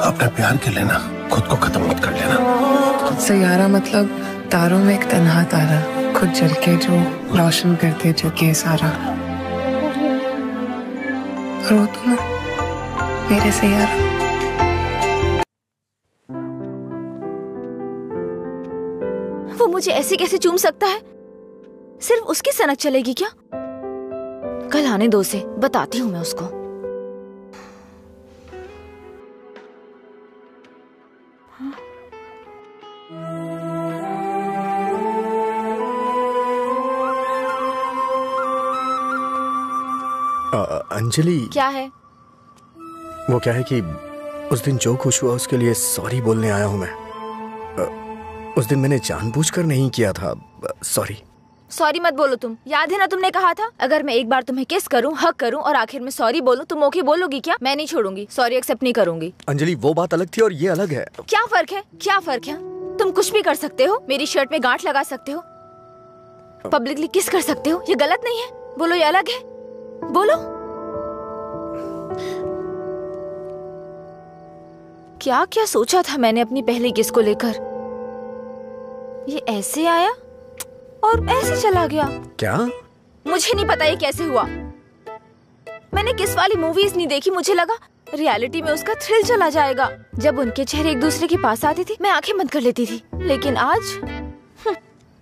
अपने प्यार के लिए ना खुद को खत्म मत कर लेना। सैयारा मतलब तारों में एक तन्हा तारा, खुद जल के जो रोशन करते जग ये सारा। रो तुम मेरे सैयारा। वो मुझे ऐसे कैसे चूम सकता है? सिर्फ उसकी सनक चलेगी क्या? कल आने दो उसे, बताती हूँ मैं उसको। अंजलि, क्या है? वो क्या है कि उस दिन जो कुछ हुआ उसके लिए सॉरी बोलने आया हूं मैं। उस दिन मैंने जानबूझकर नहीं किया था। सॉरी। सॉरी मत बोलो तुम। याद है ना तुमने कहा था अगर मैं एक बार तुम्हें किस करूं, हक करूं और आखिर में सॉरी बोलूं, तुम ओके बोलोगी क्या? मैं नहीं छोड़ूंगी, सॉरी एक्सेप्ट नहीं करूंगी। अंजलि, वो बात अलग थी और ये अलग है। क्या फर्क है? क्या फर्क है? तुम कुछ भी कर सकते हो, मेरी शर्ट में गांठ लगा सकते हो, पब्लिकली किस कर सकते हो, ये गलत नहीं है? बोलो ये अलग है? बोलो। क्या क्या सोचा था मैंने अपनी पहली किस को लेकर? ये ऐसे आया और ऐसे चला गया। क्या? मुझे नहीं पता ये कैसे हुआ। मैंने किस वाली मूवीज नहीं देखी, मुझे लगा रियलिटी में उसका थ्रिल चला जाएगा। जब उनके चेहरे एक दूसरे के पास आते थे मैं आंखें बंद कर लेती थी, लेकिन आज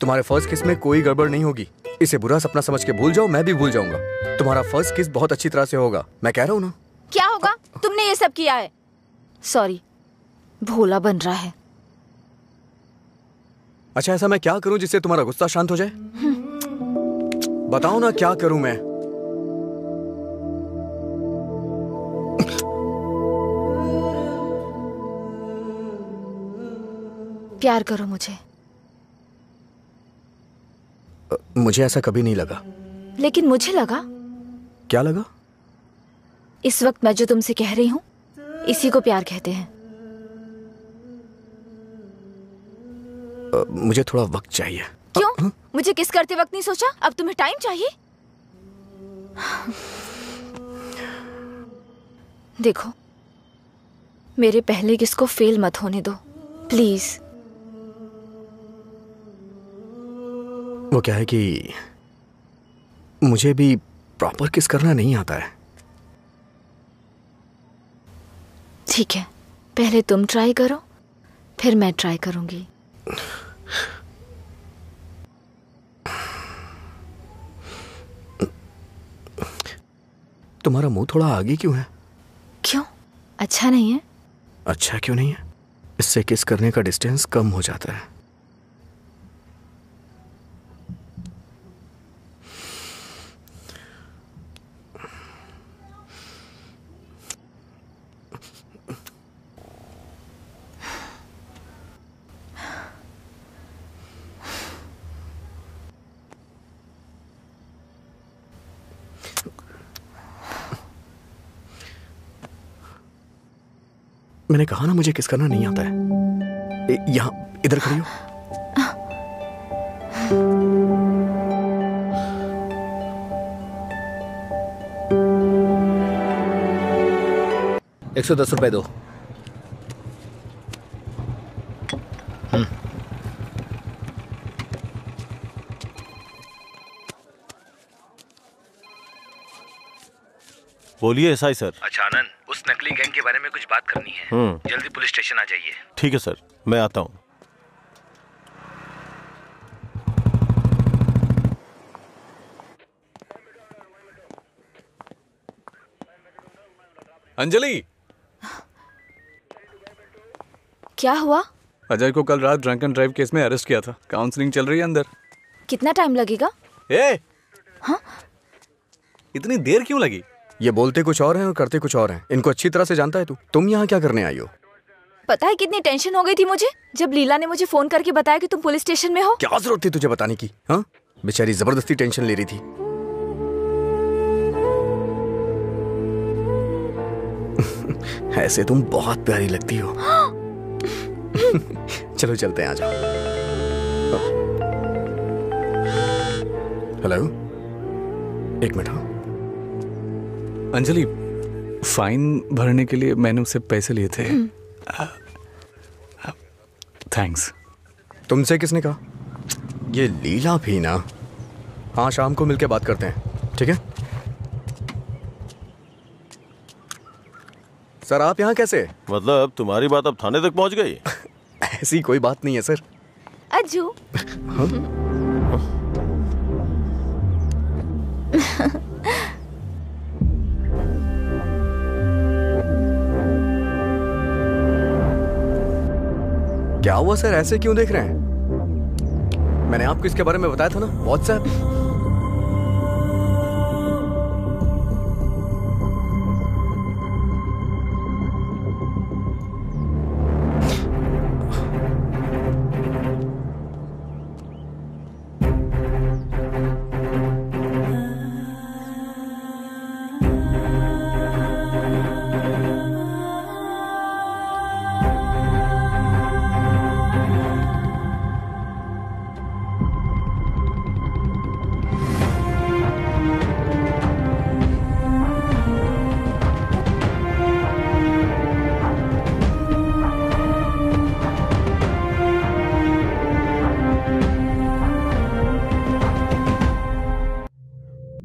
तुम्हारे फर्स्ट किस में कोई गड़बड़ नहीं होगी। इसे बुरा सपना समझ के भूल जाओ, मैं भी भूल जाऊंगा। तुम्हारा फर्स्ट किस बहुत अच्छी तरह से होगा, मैं कह रहा हूँ ना। क्या होगा? तुमने ये सब किया है। सॉरी, भोला बन रहा है। अच्छा, ऐसा मैं क्या करूं जिससे तुम्हारा गुस्सा शांत हो जाए? बताओ ना क्या करूं मैं? प्यार करो मुझे। मुझे ऐसा कभी नहीं लगा। लेकिन मुझे लगा। क्या लगा? इस वक्त मैं जो तुमसे कह रही हूं इसी को प्यार कहते हैं। मुझे थोड़ा वक्त चाहिए। क्यों? मुझे किस करते वक्त नहीं सोचा? अब तुम्हें टाइम चाहिए? देखो, मेरे पहले किस को फेल मत होने दो प्लीज। वो क्या है कि मुझे भी प्रॉपर किस करना नहीं आता है। ठीक है, पहले तुम ट्राई करो, फिर मैं ट्राई करूंगी। तुम्हारा मुंह थोड़ा आगे क्यों है? क्यों? अच्छा नहीं है? अच्छा क्यों नहीं है? इससे किस करने का डिस्टेंस कम हो जाता है। मैंने कहा ना मुझे किस करना नहीं आता है। यहाँ इधर खड़ी हो। ₹110 दो। बोलिए एसआई सर। अच्छा आनंद, उस नकली गैंग के बारे में कुछ बात करनी है। जल्दी पुलिस स्टेशन आ जाइए। ठीक है सर, मैं आता हूँ। अंजलि, क्या हुआ? अजय को कल रात ड्रंक एंड ड्राइव केस में अरेस्ट किया था। काउंसलिंग चल रही है अंदर। कितना टाइम लगेगा? हाँ? इतनी देर क्यों लगी? ये बोलते कुछ और हैं और करते कुछ और हैं। इनको अच्छी तरह से जानता है तू। तुम यहाँ क्या करने आई हो? पता है कितनी टेंशन हो गई थी मुझे जब लीला ने मुझे फोन करके बताया कि तुम पुलिस स्टेशन में हो। क्या जरूरत थी तुझे बताने की? हाँ, बेचारी जबरदस्ती टेंशन ले रही थी। ऐसे तुम बहुत प्यारी लगती हो। चलो चलते हैं, आ जाओ। हेलो, एक मिनट। हाँ अंजलि, फाइन भरने के लिए मैंने उससे पैसे लिए थे। थैंक्स। तुमसे किसने कहा? ये लीला भी ना। हाँ, शाम को मिलके बात करते हैं, ठीक है? सर आप यहाँ कैसे? मतलब तुम्हारी बात अब थाने तक पहुंच गई? ऐसी कोई बात नहीं है सर। अज्जू। क्या हुआ सर, ऐसे क्यों देख रहे हैं? मैंने आपको इसके बारे में बताया था ना, व्हाट्सएप।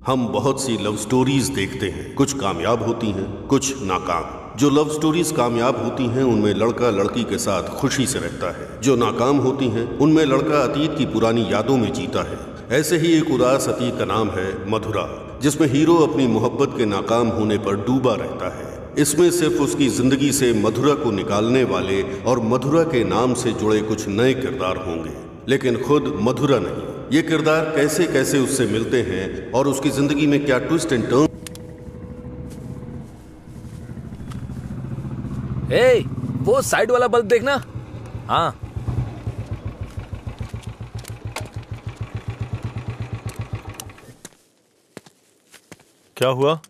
हम बहुत सी लव स्टोरीज देखते हैं, कुछ कामयाब होती हैं, कुछ नाकाम। जो लव स्टोरीज कामयाब होती हैं उनमें लड़का लड़की के साथ खुशी से रहता है, जो नाकाम होती हैं उनमें लड़का अतीत की पुरानी यादों में जीता है। ऐसे ही एक उदास अतीत का नाम है मधुरा, जिसमें हीरो अपनी मोहब्बत के नाकाम होने पर डूबा रहता है। इसमें सिर्फ उसकी जिंदगी से मधुरा को निकालने वाले और मधुरा के नाम से जुड़े कुछ नए किरदार होंगे, लेकिन खुद मधुरा नहीं। ये किरदार कैसे कैसे उससे मिलते हैं और उसकी जिंदगी में क्या ट्विस्ट एंड टर्न। ए, वो साइड वाला बल्ब देखना। हाँ, क्या हुआ?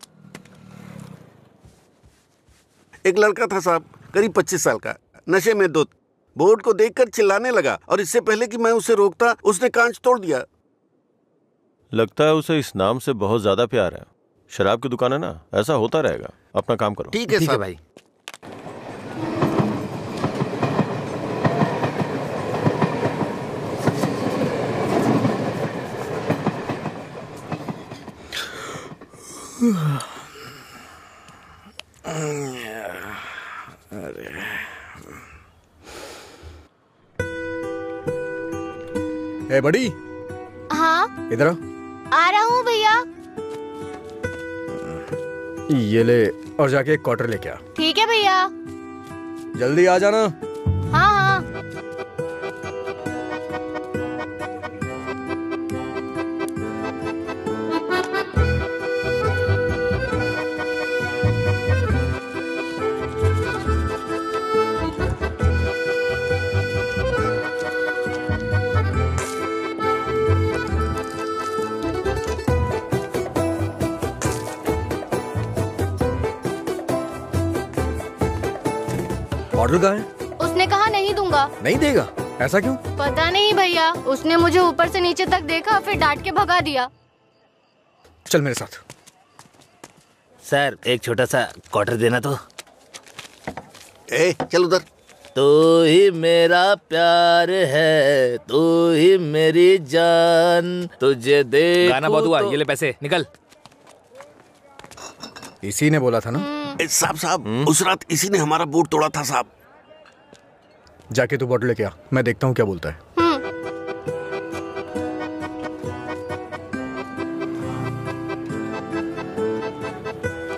एक लड़का था साहब, करीब 25 साल का, नशे में धुत, बोर्ड को देखकर चिल्लाने लगा और इससे पहले कि मैं उसे रोकता उसने कांच तोड़ दिया। लगता है उसे इस नाम से बहुत ज्यादा प्यार है। शराब की दुकान है ना, ऐसा होता रहेगा। अपना काम करो। ठीक है साहब। भाई ए बड़ी। हाँ, इधर आ रहा हूँ भैया। ये ले और जाके एक क्वार्टर लेके आ। ठीक है भैया। जल्दी आ जाना। हाँ हाँ। ऑर्डर कहाँ है? उसने कहा नहीं दूंगा। नहीं देगा? ऐसा क्यों? पता नहीं भैया, उसने मुझे ऊपर से नीचे तक देखा, फिर डांट के भगा दिया। चल मेरे साथ। सर एक छोटा सा क्वार्टर देना तो। ए, चल उधर। तू ही मेरा प्यार है, तू ही मेरी जान, तुझे देखूं। गाना बहुत हुआ, ये ले पैसे, निकल। इसी ने बोला था ना? साहब उस रात इसी ने हमारा बोर्ड तोड़ा था साहब। जाके तू बॉटल लेके आ, मैं देखता हूँ क्या बोलता है।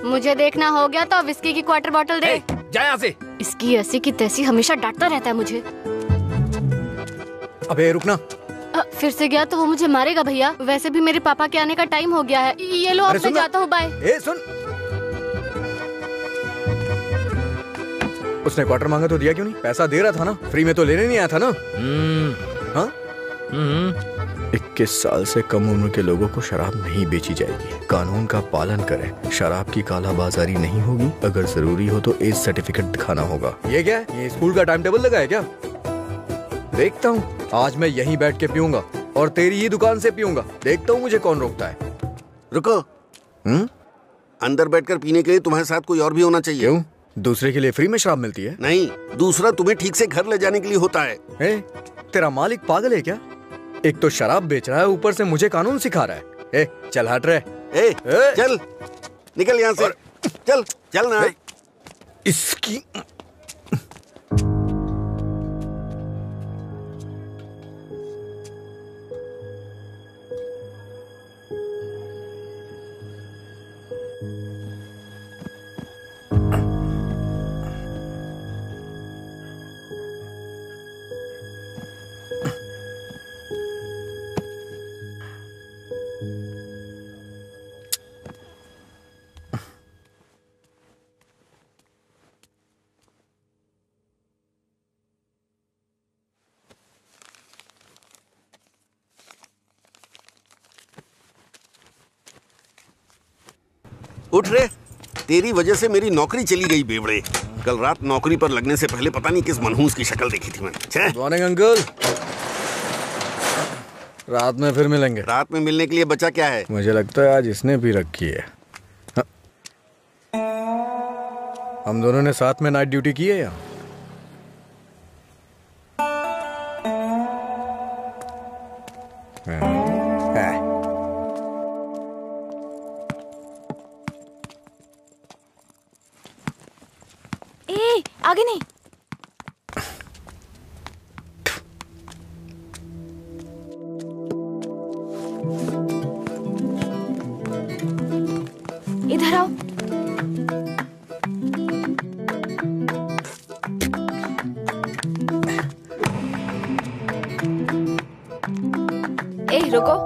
मुझे देखना हो गया तो विस्की की क्वार्टर बॉटल दे। जा यहाँ से। इसकी ऐसी की तैसी हमेशा डांटता रहता है मुझे। अबे रुकना। फिर से गया तो वो मुझे मारेगा भैया। वैसे भी मेरे पापा के आने का टाइम हो गया है। ये लो, अब मैं जाता हूँ, बाय। ए सुन, उसने क्वार्टर मांगा तो दिया क्यों नहीं? पैसा दे रहा था ना, फ्री में तो लेने नहीं आया था ना? हाँ? 21 साल से कम उम्र के लोगों को शराब नहीं बेची जाएगी। कानून का पालन करें। शराब की कालाबाजारी नहीं होगी। अगर जरूरी हो तो एज सर्टिफिकेट दिखाना होगा। ये क्या है? ये स्कूल का टाइम टेबल लगा है क्या? देखता हूँ, आज मैं यहीं बैठ के पीऊंगा और तेरी ही दुकान से पीऊंगा। देखता हूँ मुझे कौन रोकता है। रुको। अंदर बैठकर पीने के लिए तुम्हारे साथ कोई और भी होना चाहिए। क्यों? दूसरे के लिए फ्री में शराब मिलती है? नहीं, दूसरा तुम्हें ठीक से घर ले जाने के लिए होता है। तेरा मालिक पागल है क्या? एक तो शराब बेच रहा है, ऊपर से मुझे कानून सिखा रहा है। चल हट रहे। चल निकल यहाँ से। चल चल ना। इसकी उठ रे, तेरी वजह से मेरी नौकरी चली गई बेवड़े। कल रात नौकरी पर लगने से पहले पता नहीं किस मनहूस की शक्ल देखी थी मैंने। Good morning uncle. रात में फिर मिलेंगे। रात में मिलने के लिए बचा क्या है? मुझे लगता है आज इसने भी रखी है। हम दोनों ने साथ में नाइट ड्यूटी की है या? आगे नहीं। इधर आओ। रुको।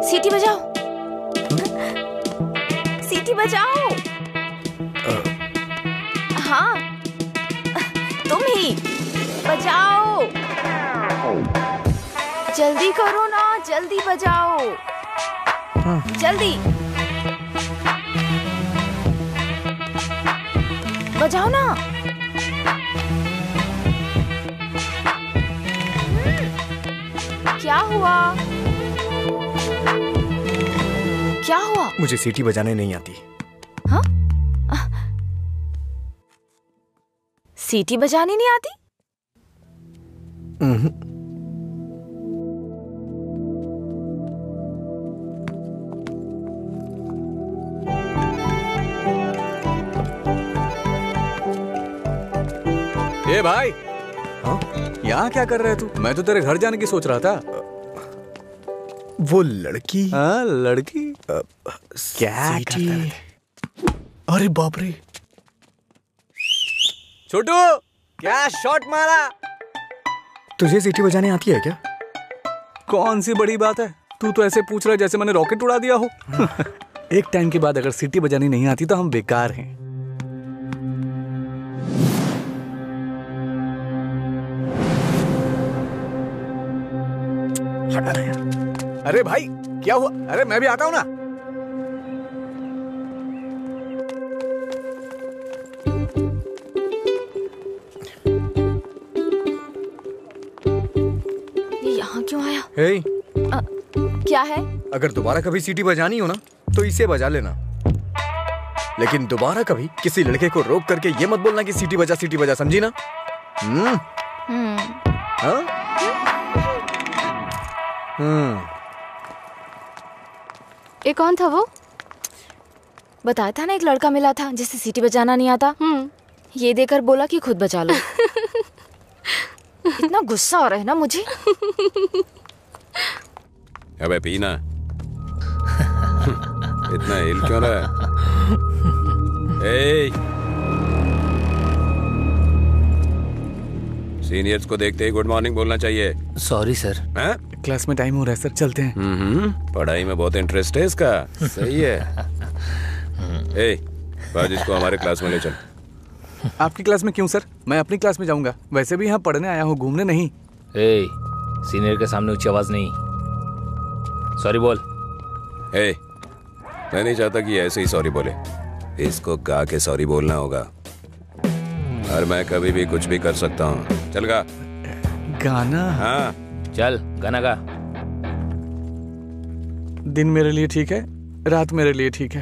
सीटी बजाओ। सीटी बजाओ। हाँ तुम ही बजाओ। जल्दी करो ना, जल्दी बजाओ। जल्दी बजाओ ना। क्या हुआ? क्या हुआ? मुझे सीटी बजाने नहीं आती। हाँ? सीटी बजाने नहीं आती? ए भाई, हाँ? यहाँ क्या कर रहे है तू? मैं तो तेरे घर जाने की सोच रहा था। वो लड़की? हाँ लड़की। क्या करता है? अरे बाप रे, छोटू क्या शॉट मारा? तुझे सीटी बजाने आती है क्या? कौन सी बड़ी बात है, तू तो ऐसे पूछ रहा है जैसे मैंने रॉकेट उड़ा दिया हो। एक टाइम के बाद अगर सीटी बजानी नहीं आती तो हम बेकार हैं। अरे भाई क्या हुआ? अरे मैं भी आता हूं ना। ये यहाँ क्यों आया? हे, क्या है? अगर दोबारा कभी सीटी बजानी हो ना तो इसे बजा लेना, लेकिन दोबारा कभी किसी लड़के को रोक करके ये मत बोलना कि सीटी बजा, समझी ना? हाँ? ये कौन था वो? बताया था ना एक लड़का मिला था जिसे सीटी बजाना नहीं आता। ये देकर बोला कि खुद बजा लो। इतना गुस्सा आ रहा है ना मुझे। अबे पीना। इतना हिल क्यों रहा है? सीनियर्स को देखते ही गुड मॉर्निंग बोलना चाहिए। Sorry sir. क्लास में टाइम हो रहा है सर, चलते हैं। पढ़ाई में बहुत इंटरेस्ट है इसका। सही है। आज इसको हमारे क्लास में ले चल। आपकी क्लास में क्यों सर? मैं अपनी क्लास में जाऊंगा। वैसे भी यहाँ पढ़ने आया हूँ, घूमने नहीं। सीनियर के सामने ऊंची आवाज नहीं। सॉरी बोल। मैं नहीं चाहता कि ऐसे ही सॉरी बोले। इसको गा के सॉरी बोलना होगा, और मैं कभी भी कुछ भी कर सकता हूँ। चल गा। गाना? हाँ चल गाना गा। दिन मेरे लिए ठीक है, रात मेरे लिए ठीक है,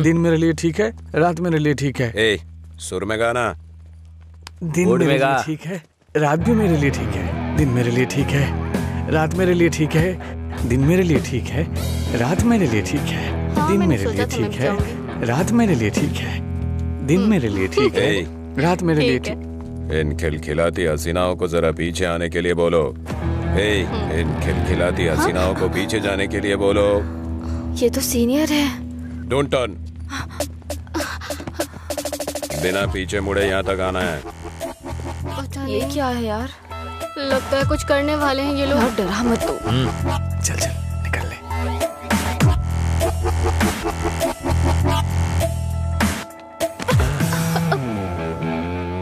दिन मेरे लिए ठीक है, रात मेरे लिए ठीक है। ए, सुर में गाना। दिन मेरे लिए ठीक है, रात भी मेरे लिए ठीक है, दिन मेरे लिए ठीक है, रात मेरे लिए ठीक है, दिन मेरे लिए ठीक है, रात मेरे लिए ठीक है, दिन मेरे लिए ठीक है, रात मेरे लिए ठीक है, दिन मेरे लिए ठीक है, रात मेरे लिए ठीक। इन खिलखिलाती हसीनाओं को जरा पीछे आने के लिए बोलो। इन खिलखिलाती हसीनाओं को पीछे जाने के लिए बोलो। ये तो सीनियर है। Don't turn. बिना पीछे मुड़े यहाँ तक आना है। ये क्या है यार? लगता है कुछ करने वाले हैं ये लोग। यार डरा मत तो। चल चल निकल ले।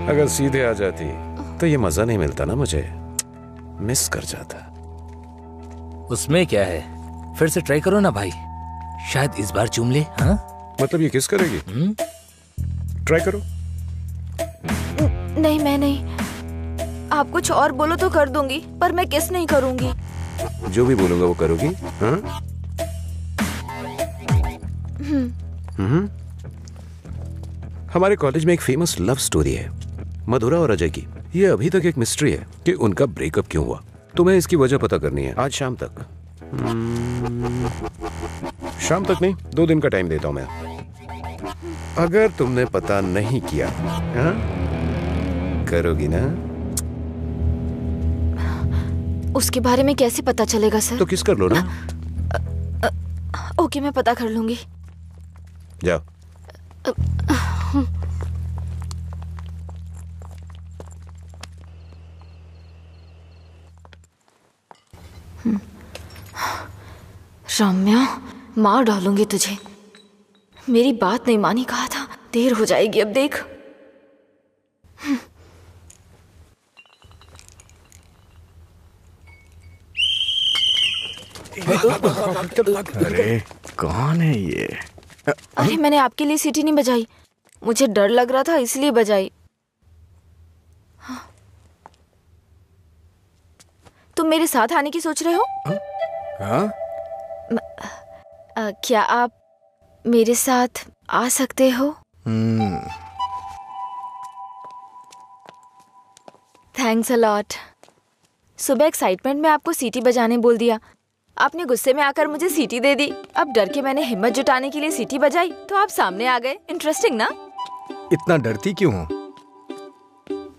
अगर सीधे आ जाती तो ये मजा नहीं मिलता ना, मुझे मिस कर जाता। उसमें क्या है, फिर से ट्राई करो ना भाई, शायद इस बार चूम ले। हाँ मतलब ये किस करेगी? ट्राई करो। नहीं मैं नहीं, आप कुछ और बोलो तो कर दूंगी, पर मैं किस नहीं करूंगी। जो भी बोलूंगा वो करोगी? हाँ? हमारे कॉलेज में एक फेमस लव स्टोरी है, मधुरा और अजय की। ये अभी तक एक मिस्ट्री है कि उनका ब्रेकअप क्यों हुआ। तुम्हें इसकी वजह पता करनी है आज शाम तक। शाम तक नहीं, 2 दिन का टाइम देता हूं मैं। अगर तुमने पता नहीं किया, हाँ? करोगी ना? उसके बारे में कैसे पता चलेगा सर? तो किस कर लो ना। ओके मैं पता कर लूंगी। जाओ। रम्या, मार डालूंगी तुझे। मेरी बात नहीं मानी, कहा था। देर हो जाएगी अब देख। अरे कौन है ये? अरे मैंने आपके लिए सीटी नहीं बजाई, मुझे डर लग रहा था इसलिए बजाई। तुम मेरे साथ आने की सोच रहे हो? हाँ? क्या आप मेरे साथ आ सकते हो? Thanks a lot. सुबह एक्साइटमेंट में आपको सीटी बजाने बोल दिया, आपने गुस्से में आकर मुझे सीटी दे दी। अब डर के मैंने हिम्मत जुटाने के लिए सीटी बजाई तो आप सामने आ गए। इंटरेस्टिंग ना? इतना डरती क्यों हो?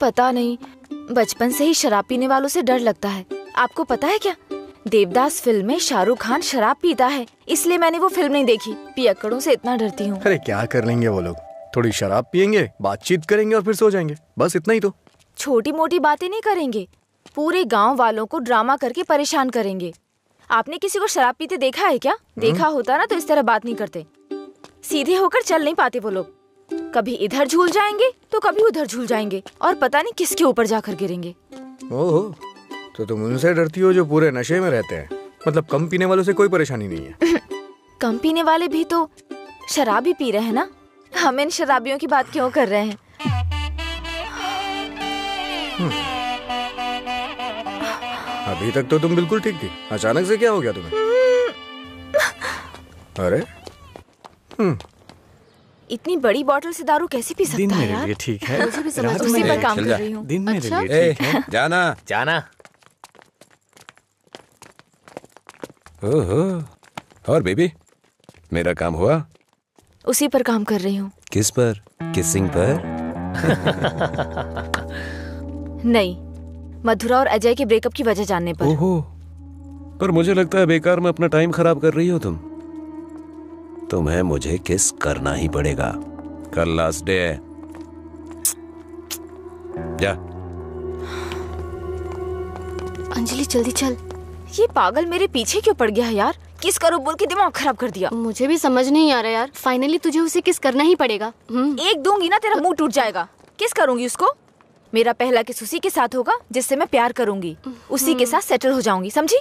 पता नहीं, बचपन से ही शराब पीने वालों से डर लगता है। आपको पता है क्या, देवदास फिल्म में शाहरुख खान शराब पीता है, इसलिए मैंने वो फिल्म नहीं देखी। पियक्कड़ों से इतना डरती हूँ। अरे क्या कर लेंगे वो लोग, थोड़ी शराब पियेंगे, बातचीत करेंगे और फिर सो जाएंगे, बस इतना ही तो। छोटी मोटी बातें नहीं करेंगे, पूरे गांव वालों को ड्रामा करके परेशान करेंगे। आपने किसी को शराब पीते देखा है क्या? देखा होता ना तो इस तरह बात नहीं करते। सीधे होकर चल नहीं पाते वो लोग, कभी इधर झूल जाएंगे तो कभी उधर झूल जाएंगे और पता नहीं किसके ऊपर जाकर गिरेंगे। ओहो, तो तुम उनसे डरती हो जो पूरे नशे में रहते हैं? मतलब कम पीने वालों से कोई परेशानी नहीं है? कम पीने वाले भी तो शराब ही पी रहे हैं ना, हम इन शराबियों की बात क्यों कर रहे हैं? अभी तक तो तुम बिल्कुल ठीक थी, अचानक से क्या हो गया तुम्हें? अरे इतनी बड़ी बोतल से दारू कैसे पी सकता है यार? ठीक है, मुझे भी समझ, उसी पर काम कर रही हूँ। दिन मेरे लिए ठीक है। जाना जाना। ओहो, और बेबी मेरा काम हुआ? उसी पर काम कर रही हूँ। किस पर? किसिंग पर? नहीं, मधुरा और अजय के ब्रेकअप की वजह जानने पर। ओहो, पर मुझे लगता है बेकार में अपना टाइम खराब कर रही हो तुम। तुम्हें मुझे किस करना ही पड़ेगा, कल लास्ट डे है। जा। अंजलि जल्दी चल। ये पागल मेरे पीछे क्यों पड़ गया है यार? किस करो बोल के दिमाग खराब कर दिया। मुझे भी समझ नहीं आ रहा यार, फाइनली तुझे उसे किस करना ही पड़ेगा। एक दूंगी ना तेरा मुंह टूट जाएगा। किस करूंगी उसको? मेरा पहला किस उसी के साथ होगा जिससे मैं प्यार करूंगी, उसी के साथ सेटल हो जाऊंगी, समझी?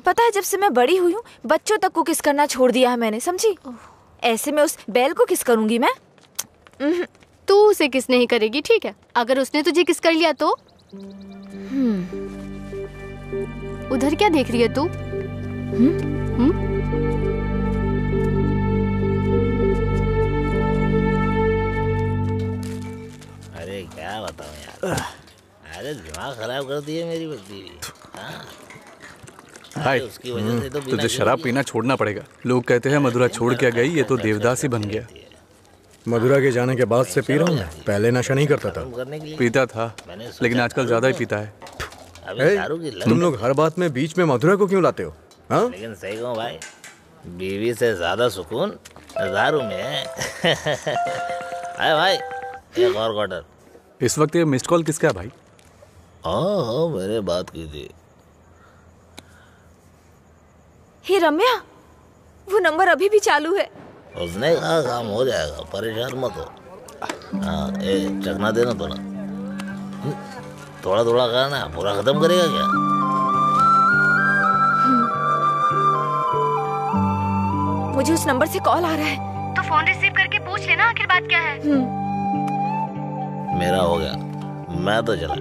पता है जब से मैं बड़ी हुई हूँ बच्चों तक को किस करना छोड़ दिया है मैंने, समझी? ऐसे में उस बैल को किस करूंगी मैं? तू उसे किस नहीं करेगी, ठीक है? अगर उसने तुझे किस कर लिया तो? उधर क्या देख रही है तू? खराब कर दी है मेरी बीवी। भाई उसकी वजह से तो तुझे शराब पीना छोड़ना पड़ेगा। लोग कहते हैं मधुरा छोड़ के गई, ये तो देवदास ही बन गया। मधुरा के जाने के बाद से पी रहा हूँ मैं। पहले नशा नहीं करता था। पीता था, लेकिन आजकल ज्यादा ही पीता है। तुम लोग हर बात में बीच में मधुरा को क्यों लाते हो? हाँ? लेकिन सही कहूँ भाई, बीवी से ज्यादा सुकून दारू में है। अरे भाई, एक और क्वार्टर। इस वक्त ये मिस्ड कॉल किसका है भाई? हाँ, मैंने बात की थी। हे रम्या, वो नंबर अभी भी चालू है। उसने कहा काम हो जाएगा, परेशान मत हो। हाँ, चखना देना थोड़ा थोड़ा थोड़ा करना, पूरा खत्म करेगा क्या? मुझे उस नंबर से कॉल आ रहा है। तो फोन रिसीव करके पूछ लेना आखिर बात क्या है। मेरा हो गया, मैं तो चला।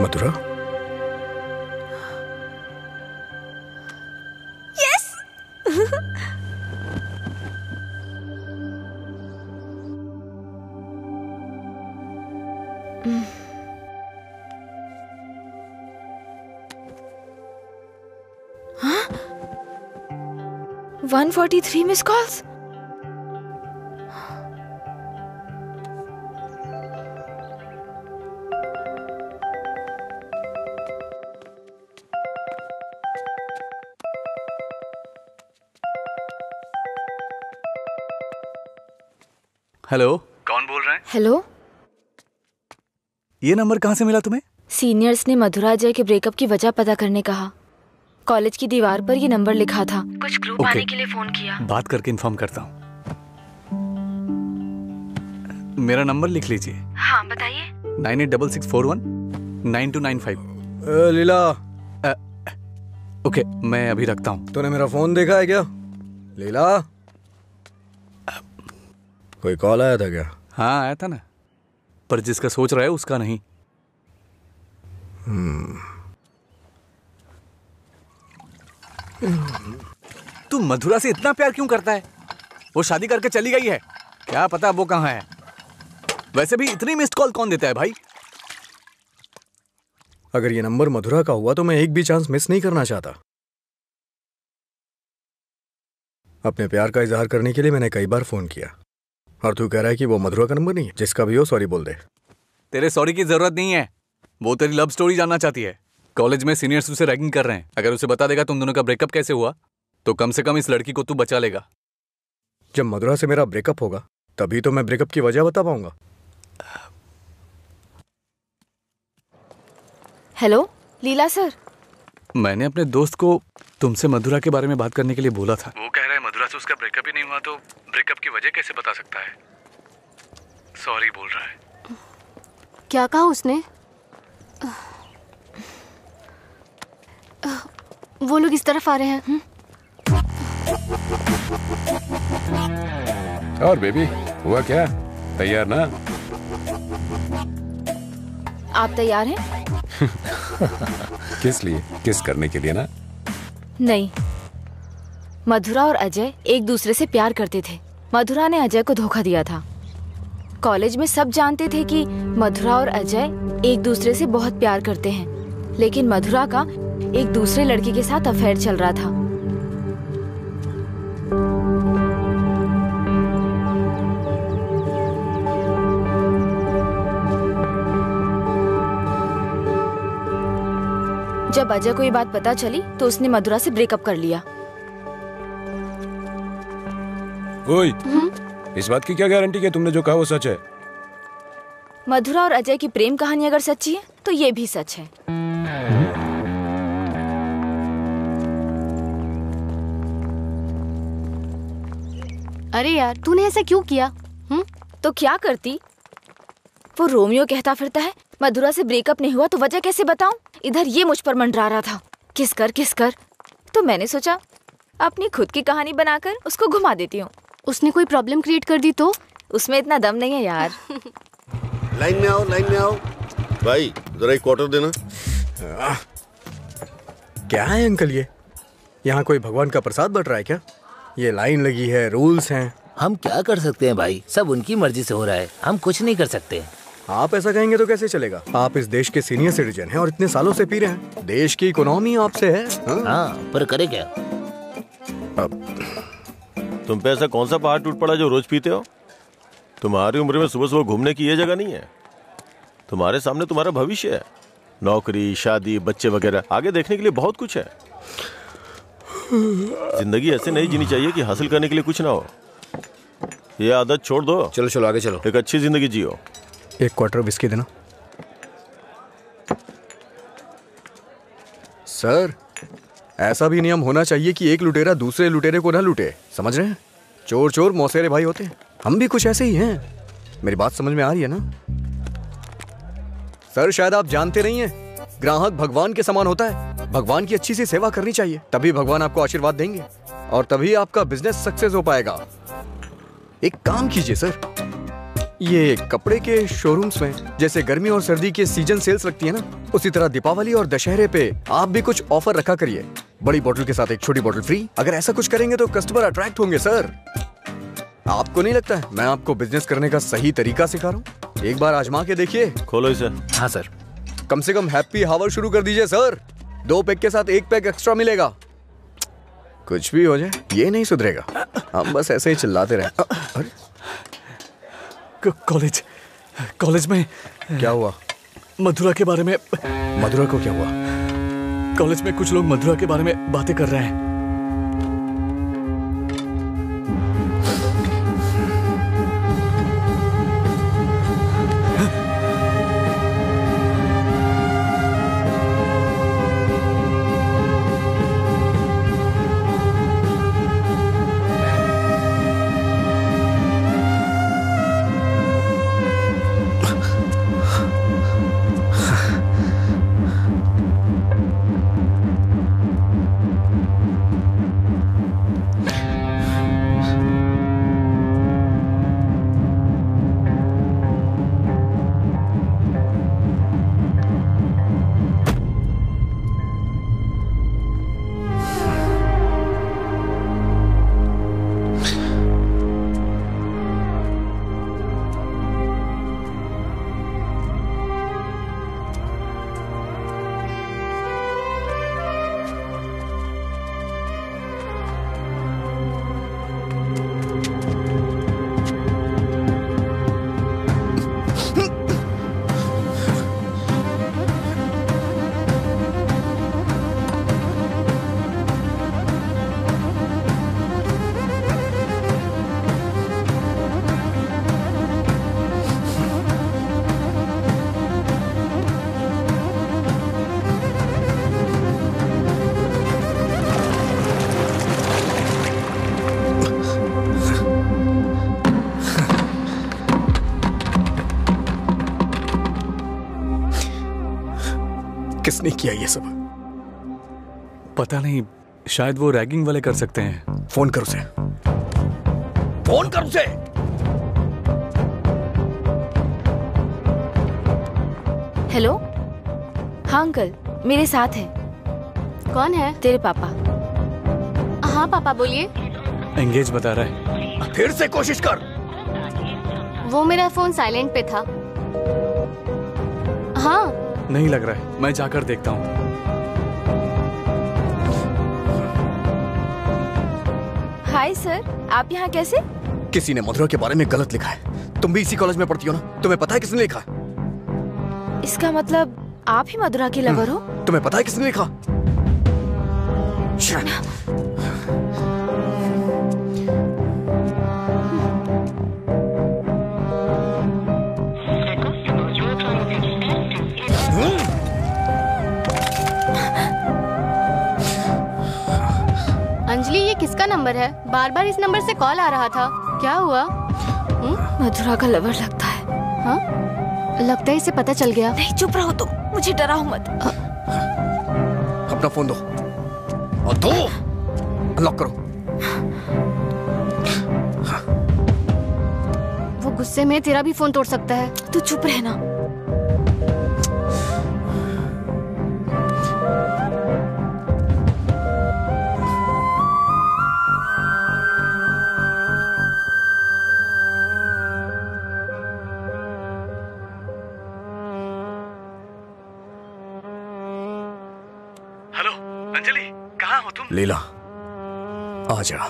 मधुरा, यस। 143 miss calls. हेलो, कौन बोल रहे हैं? हेलो, ये नंबर कहाँ से मिला तुम्हें? सीनियर्स ने मधुरा अजय के ब्रेकअप की वजह पता करने कहा। कॉलेज की दीवार पर ये नंबर लिखा था। कुछ ग्रुप आने के लिए फोन किया। बात करके इन्फॉर्म करता हूँ। मेरा नंबर लिख लीजिए। हाँ बताइए। 9866419295। लीला। ओके, मैं अभी रखता हूँ। तूने मेरा फोन देखा है क्या लीला? कोई कॉल आया था क्या? हाँ आया था ना, पर जिसका सोच रहा है उसका नहीं। तू मधुरा से इतना प्यार क्यों करता है? वो शादी करके चली गई है, क्या पता वो कहाँ है। वैसे भी इतनी मिस्ड कॉल कौन देता है भाई? अगर ये नंबर मधुरा का हुआ तो मैं एक भी चांस मिस नहीं करना चाहता। अपने प्यार का इजहार करने के लिए मैंने कई बार फोन किया, और तू कह रहा है कि वो मधुरा का नंबर नहीं है। जिसका भी हो सॉरी बोल दे। तेरे सॉरी की जरूरत नहीं है, वो तेरी लव स्टोरी जानना चाहती है। कॉलेज में सीनियर्स उसे रैगिंग कर रहे हैं। अगर उसे बता देगा तुम दोनों का ब्रेकअप कैसे हुआ, तो कम से कम इस लड़की को तू बचा लेगा। जब मधुरा से मेरा ब्रेकअप होगा तभी तो मैं ब्रेकअप की वजह बता पाऊंगा। हेलो लीला सर, मैंने अपने दोस्त को तुमसे मधुरा के बारे में बात करने के लिए बोला था। वो कह रहा है मधुरा से उसका ब्रेकअप ही नहीं हुआ, तो ब्रेकअप की वजह कैसे बता सकता है? सॉरी बोल रहा है। क्या कहा उसने? वो लोग इस तरफ आ रहे हैं। और बेबी, हुआ क्या? तैयार ना? आप तैयार हैं? किस लिए? किस करने के लिए ना? नहीं, मधुरा और अजय एक दूसरे से प्यार करते थे। मधुरा ने अजय को धोखा दिया था। कॉलेज में सब जानते थे कि मधुरा और अजय एक दूसरे से बहुत प्यार करते हैं, लेकिन मधुरा का एक दूसरे लड़के के साथ अफेयर चल रहा था। जब अजय को ये बात पता चली तो उसने मधुरा से ब्रेकअप कर लिया। ओए, इस बात की क्या गारंटी कि तुमने जो कहा वो सच है? मधुरा और अजय की प्रेम कहानी अगर सच्ची है तो ये भी सच है। अरे यार, तूने ऐसा क्यों किया? तो क्या करती? वो रोमियो कहता फिरता है मधुरा से ब्रेकअप नहीं हुआ तो वजह कैसे बताऊं? इधर ये मुझ पर मंडरा रहा था, किस कर। तो मैंने सोचा अपनी खुद की कहानी बनाकर उसको घुमा देती हूँ। उसने कोई प्रॉब्लम क्रिएट कर दी तो? उसमें इतना दम नहीं है यार। लाइन में आओ, लाइन में आओ। भाई जरा एक क्वार्टर देना। क्या है अंकल ये? यहाँ कोई भगवान का प्रसाद बट रहा है क्या? ये लाइन लगी है, रूल्स हैं। हम क्या कर सकते हैं भाई, सब उनकी मर्जी से हो रहा है, हम कुछ नहीं कर सकते। आप ऐसा कहेंगे तो कैसे चलेगा? आप इस देश के सीनियर सिटीजन हैं और इतने सालों से पी रहे हैं। देश की इकोनॉमी आपसे है। हाँ, पर करे क्या? तुम पे ऐसा कौन सा पहाड़ टूट पड़ा जो रोज पीते हो? तुम्हारी उम्र में सुबह सुबह घूमने की ये जगह नहीं है। तुम्हारे सामने तुम्हारा भविष्य है, नौकरी, शादी, बच्चे वगैरह, आगे देखने के लिए बहुत कुछ है। जिंदगी ऐसे नहीं जीनी चाहिए कि हासिल करने के लिए कुछ ना हो। ये आदत छोड़ दो। चलो चलो आगे चलो। एक अच्छी जिंदगी जियो। 1 क्वार्टर विस्की देना। सर, ऐसा भी नियम होना चाहिए कि एक लुटेरा दूसरे लुटेरे को ना लूटे, समझ रहे हैं? चोर चोर मौसेरे भाई होते हैं। हम भी कुछ ऐसे ही हैं। मेरी बात समझ में आ रही है ना? सर, शायद आप जानते नहीं हैं, ग्राहक भगवान के समान होता है। भगवान की अच्छी सी सेवा करनी चाहिए, तभी भगवान आपको आशीर्वाद देंगे और तभी आपका बिजनेस सक्सेस हो पाएगा। एक काम कीजिए सर, ये कपड़े के शोरूम्स में जैसे गर्मी और सर्दी के सीजन सेल्स लगती है ना, उसी तरह दीपावली और दशहरे पे आप भी कुछ ऑफर रखा करिए। बड़ी बोतल के साथ एक छोटी बोतल फ्री। अगर ऐसा कुछ करेंगे तो कस्टमर अट्रैक्ट होंगे सर। आपको नहीं लगता है मैं आपको बिजनेस करने का सही तरीका सिखा रहा हूँ? एक बार आजमा के देखिए। खोलो इसे। हाँ सर। कम से कम हैप्पी हावर शुरू कर दीजिए सर। 2 पैक के साथ 1 पैक एक्स्ट्रा मिलेगा। कुछ भी हो जाए ये नहीं सुधरेगा, हम बस ऐसे ही चिल्लाते रहे। कॉलेज में क्या हुआ? मधुरा के बारे में। मधुरा को क्या हुआ? कॉलेज में कुछ लोग मधुरा के बारे में बातें कर रहे हैं। किसने किया ये सब? पता नहीं, शायद वो रैगिंग वाले कर सकते हैं। फोन कर उसे। फोन कर उसे। हेलो। हाँ अंकल, मेरे साथ है। कौन है? तेरे पापा। हाँ पापा बोलिए। एंगेज बता रहा है। फिर से कोशिश कर। वो मेरा फोन साइलेंट पे था। हाँ। नहीं लग रहा है, मैं जाकर देखता हूँ। हाय सर, आप यहाँ कैसे? किसी ने मधुरा के बारे में गलत लिखा है। तुम भी इसी कॉलेज में पढ़ती हो ना? तुम्हें पता है किसने लिखा? इसका मतलब आप ही मधुरा के लवर हो? तुम्हें पता है किसने लिखा? अंजलि, ये किसका नंबर है? बार बार इस नंबर से कॉल आ रहा था, क्या हुआ? मधुरा का लवर लगता है। हाँ? लगता है इसे पता चल गया। नहीं, चुप रहो तुम, मुझे डराओ मत। अपना फोन दो और दो। अनलॉक करो। वो गुस्से में तेरा भी फोन तोड़ सकता है। तू चुप रहना। कहाँ हो तुम? लीला, आजा।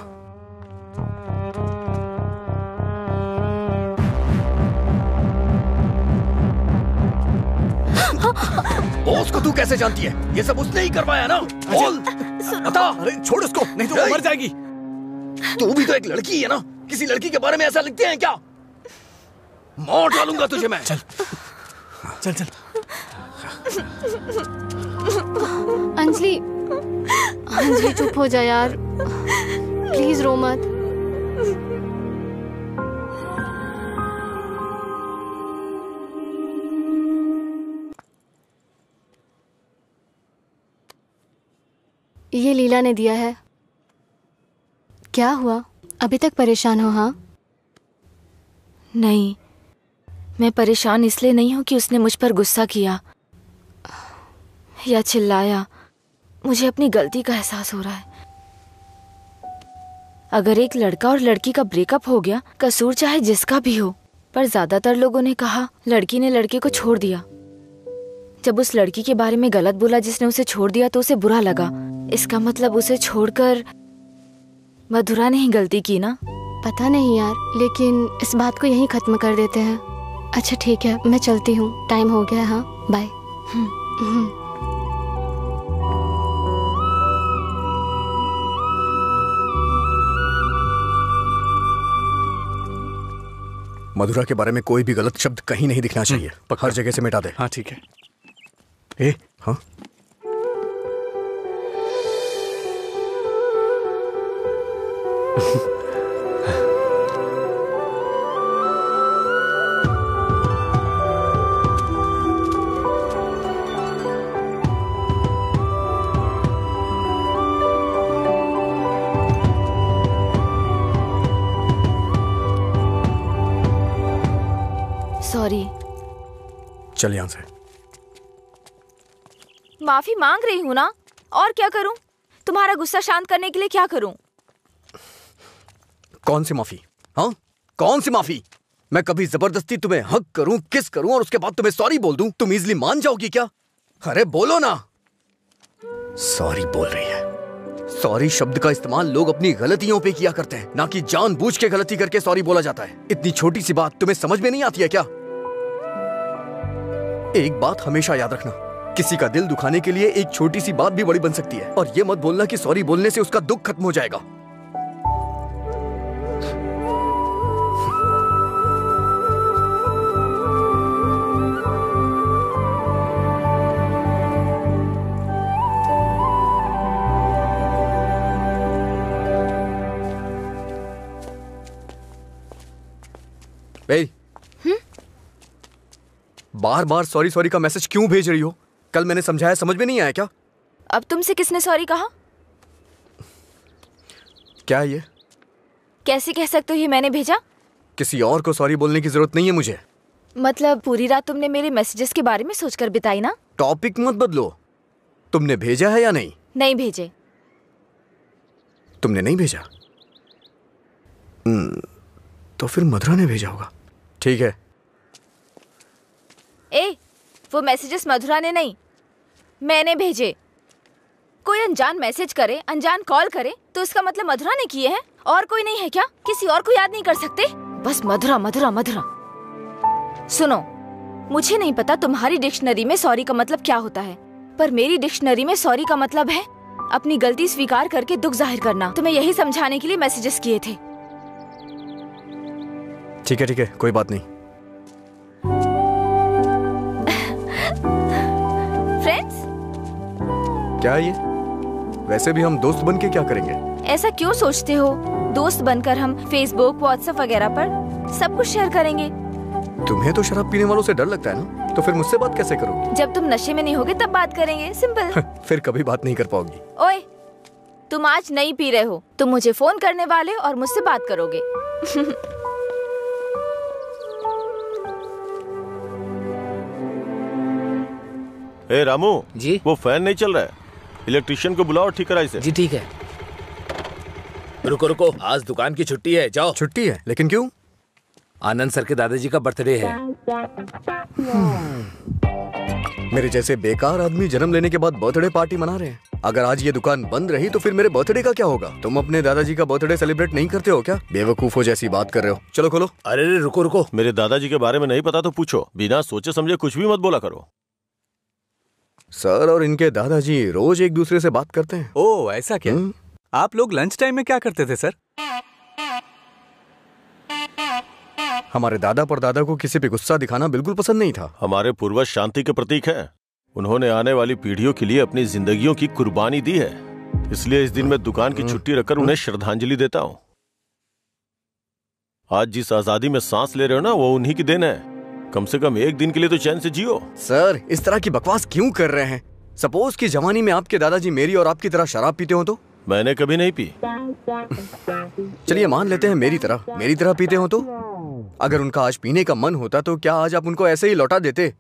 बॉस को तू कैसे जानती है? ये सब उसने ही करवाया ना? बोल, बता। अरे छोड़ उसको, नहीं तो वो मर जाएगी। तू भी तो एक लड़की है ना? किसी लड़की के बारे में ऐसा लिखते हैं क्या? मार डालूंगा तुझे मैं। चल चल चल। अंजलि, अंजलि चुप हो जा यार, प्लीज रो मत। ये लीला ने दिया है। क्या हुआ, अभी तक परेशान हो? हाँ नहीं, मैं परेशान इसलिए नहीं हूँ कि उसने मुझ पर गुस्सा किया या चिल्लाया। मुझे अपनी गलती का एहसास हो रहा है। अगर एक लड़का और लड़की का ब्रेकअप हो गया, कसूर चाहे जिसका भी हो, पर ज्यादातर लोगों ने कहा लड़की ने लड़के को छोड़ दिया। जब उस लड़की के बारे में गलत बोला जिसने उसे छोड़ दिया तो उसे बुरा लगा। इसका मतलब उसे छोड़कर मधुरा ने ही गलती की ना? पता नहीं यार, लेकिन इस बात को यहीं खत्म कर देते हैं। अच्छा ठीक है, मैं चलती हूँ, टाइम हो गया। हाँ बाय। मधुरा के बारे में कोई भी गलत शब्द कहीं नहीं दिखना चाहिए। हर जगह से मिटा दे। हाँ ठीक है। ए, हाँ सॉरी। चल यहाँ से। माफी मांग रही हूँ ना, और क्या करूँ? तुम्हारा गुस्सा शांत करने के लिए क्या करूँ? कौन सी माफी? हाँ, कौन सी माफी? मैं कभी जबरदस्ती तुम्हें हक करूं, किस करूं और उसके बाद तुम्हें सॉरी बोल दूं? तुम इजीली मान जाओगी क्या? अरे बोलो ना। सॉरी बोल रही है। सॉरी शब्द का इस्तेमाल लोग अपनी गलतियों पे किया करते हैं, ना कि जानबूझ के गलती करके सॉरी बोला जाता है। इतनी छोटी सी बात तुम्हें समझ में नहीं आती है क्या? एक बात हमेशा याद रखना, किसी का दिल दुखाने के लिए एक छोटी सी बात भी बड़ी बन सकती है। और ये मत बोलना कि सॉरी बोलने से उसका दुख खत्म हो जाएगा। बार बार सॉरी सॉरी का मैसेज क्यों भेज रही हो? कल मैंने समझाया, समझ में नहीं आया क्या? अब तुमसे किसने सॉरी कहा? क्या ये? कैसे कह सकते हो ये मैंने भेजा? किसी और को सॉरी बोलने की जरूरत नहीं है मुझे। मतलब पूरी रात तुमने मेरे मैसेजेस के बारे में सोचकर बिताई ना? टॉपिक मत बदलो। तुमने भेजा है या नहीं? नहीं भेजे। तुमने नहीं भेजा? तो फिर मधुरा ने भेजा होगा। ठीक है। वो मैसेजेस मधुरा ने नहीं, मैंने भेजे। कोई अनजान मैसेज करे, अनजान कॉल करे तो इसका मतलब मधुरा ने किए हैं? और कोई नहीं है क्या? किसी और को याद नहीं कर सकते? बस मधुरा मधुरा मधुरा। सुनो, मुझे नहीं पता तुम्हारी डिक्शनरी में सॉरी का मतलब क्या होता है, पर मेरी डिक्शनरी में सॉरी का मतलब है अपनी गलती स्वीकार करके दुख जाहिर करना। तुम्हें यही समझाने के लिए मैसेजेस किए थे। ठीक है, कोई बात नहीं। फ्रेंड्स? क्या ये? वैसे भी हम दोस्त बन के क्या करेंगे? ऐसा क्यों सोचते हो? दोस्त बनकर हम फेसबुक, व्हाट्सएप वगैरह पर सब कुछ शेयर करेंगे। तुम्हें तो शराब पीने वालों से डर लगता है ना, तो फिर मुझसे बात कैसे करोगी? जब तुम नशे में नहीं होगे तब बात करेंगे, सिंपल। फिर कभी बात नहीं कर पाओगी। ओए, तुम आज नहीं पी रहे हो, तुम मुझे फोन करने वाले और मुझसे बात करोगे। ए रामू जी, वो फैन नहीं चल रहा है, इलेक्ट्रिशियन को बुलाओ, ठीक कराइए इसे। जी ठीक है। रुको रुको, आज दुकान की छुट्टी है, जाओ। छुट्टी है? लेकिन क्यों? आनंद सर के दादाजी का बर्थडे है। मेरे जैसे बेकार आदमी जन्म लेने के बाद बर्थडे पार्टी मना रहे हैं। अगर आज ये दुकान बंद रही तो फिर मेरे बर्थडे का क्या होगा? तुम अपने दादाजी का बर्थडे सेलिब्रेट नहीं करते हो क्या? बेवकूफो जैसी बात कर रहे हो। चलो खोलो। अरे रुको रुको, मेरे दादाजी के बारे में नहीं पता तो पूछो, बिना सोचे समझे कुछ भी मत बोला करो। सर और इनके दादाजी रोज एक दूसरे से बात करते हैं। ओह ऐसा क्या? आप लोग लंच टाइम में क्या करते थे सर? हमारे दादा परदादा को किसी पे गुस्सा दिखाना बिल्कुल पसंद नहीं था। हमारे पूर्वज शांति के प्रतीक हैं। उन्होंने आने वाली पीढ़ियों के लिए अपनी जिंदगियों की कुर्बानी दी है, इसलिए इस दिन मैं दुकान की छुट्टी रखकर उन्हें श्रद्धांजलि देता हूँ। आज जिस आजादी में सांस ले रहे हो ना, वो उन्हीं की देन है। कम से कम एक दिन के लिए तो चैन से जियो। सर इस तरह की बकवास क्यों कर रहे हैं? सपोज कि जवानी में आपके दादाजी मेरी और आपकी तरह शराब पीते हो तो? मैंने कभी नहीं पी। चलिए मान लेते हैं मेरी तरह पीते हो तो? अगर उनका आज पीने का मन होता तो क्या आज आप उनको ऐसे ही लौटा देते?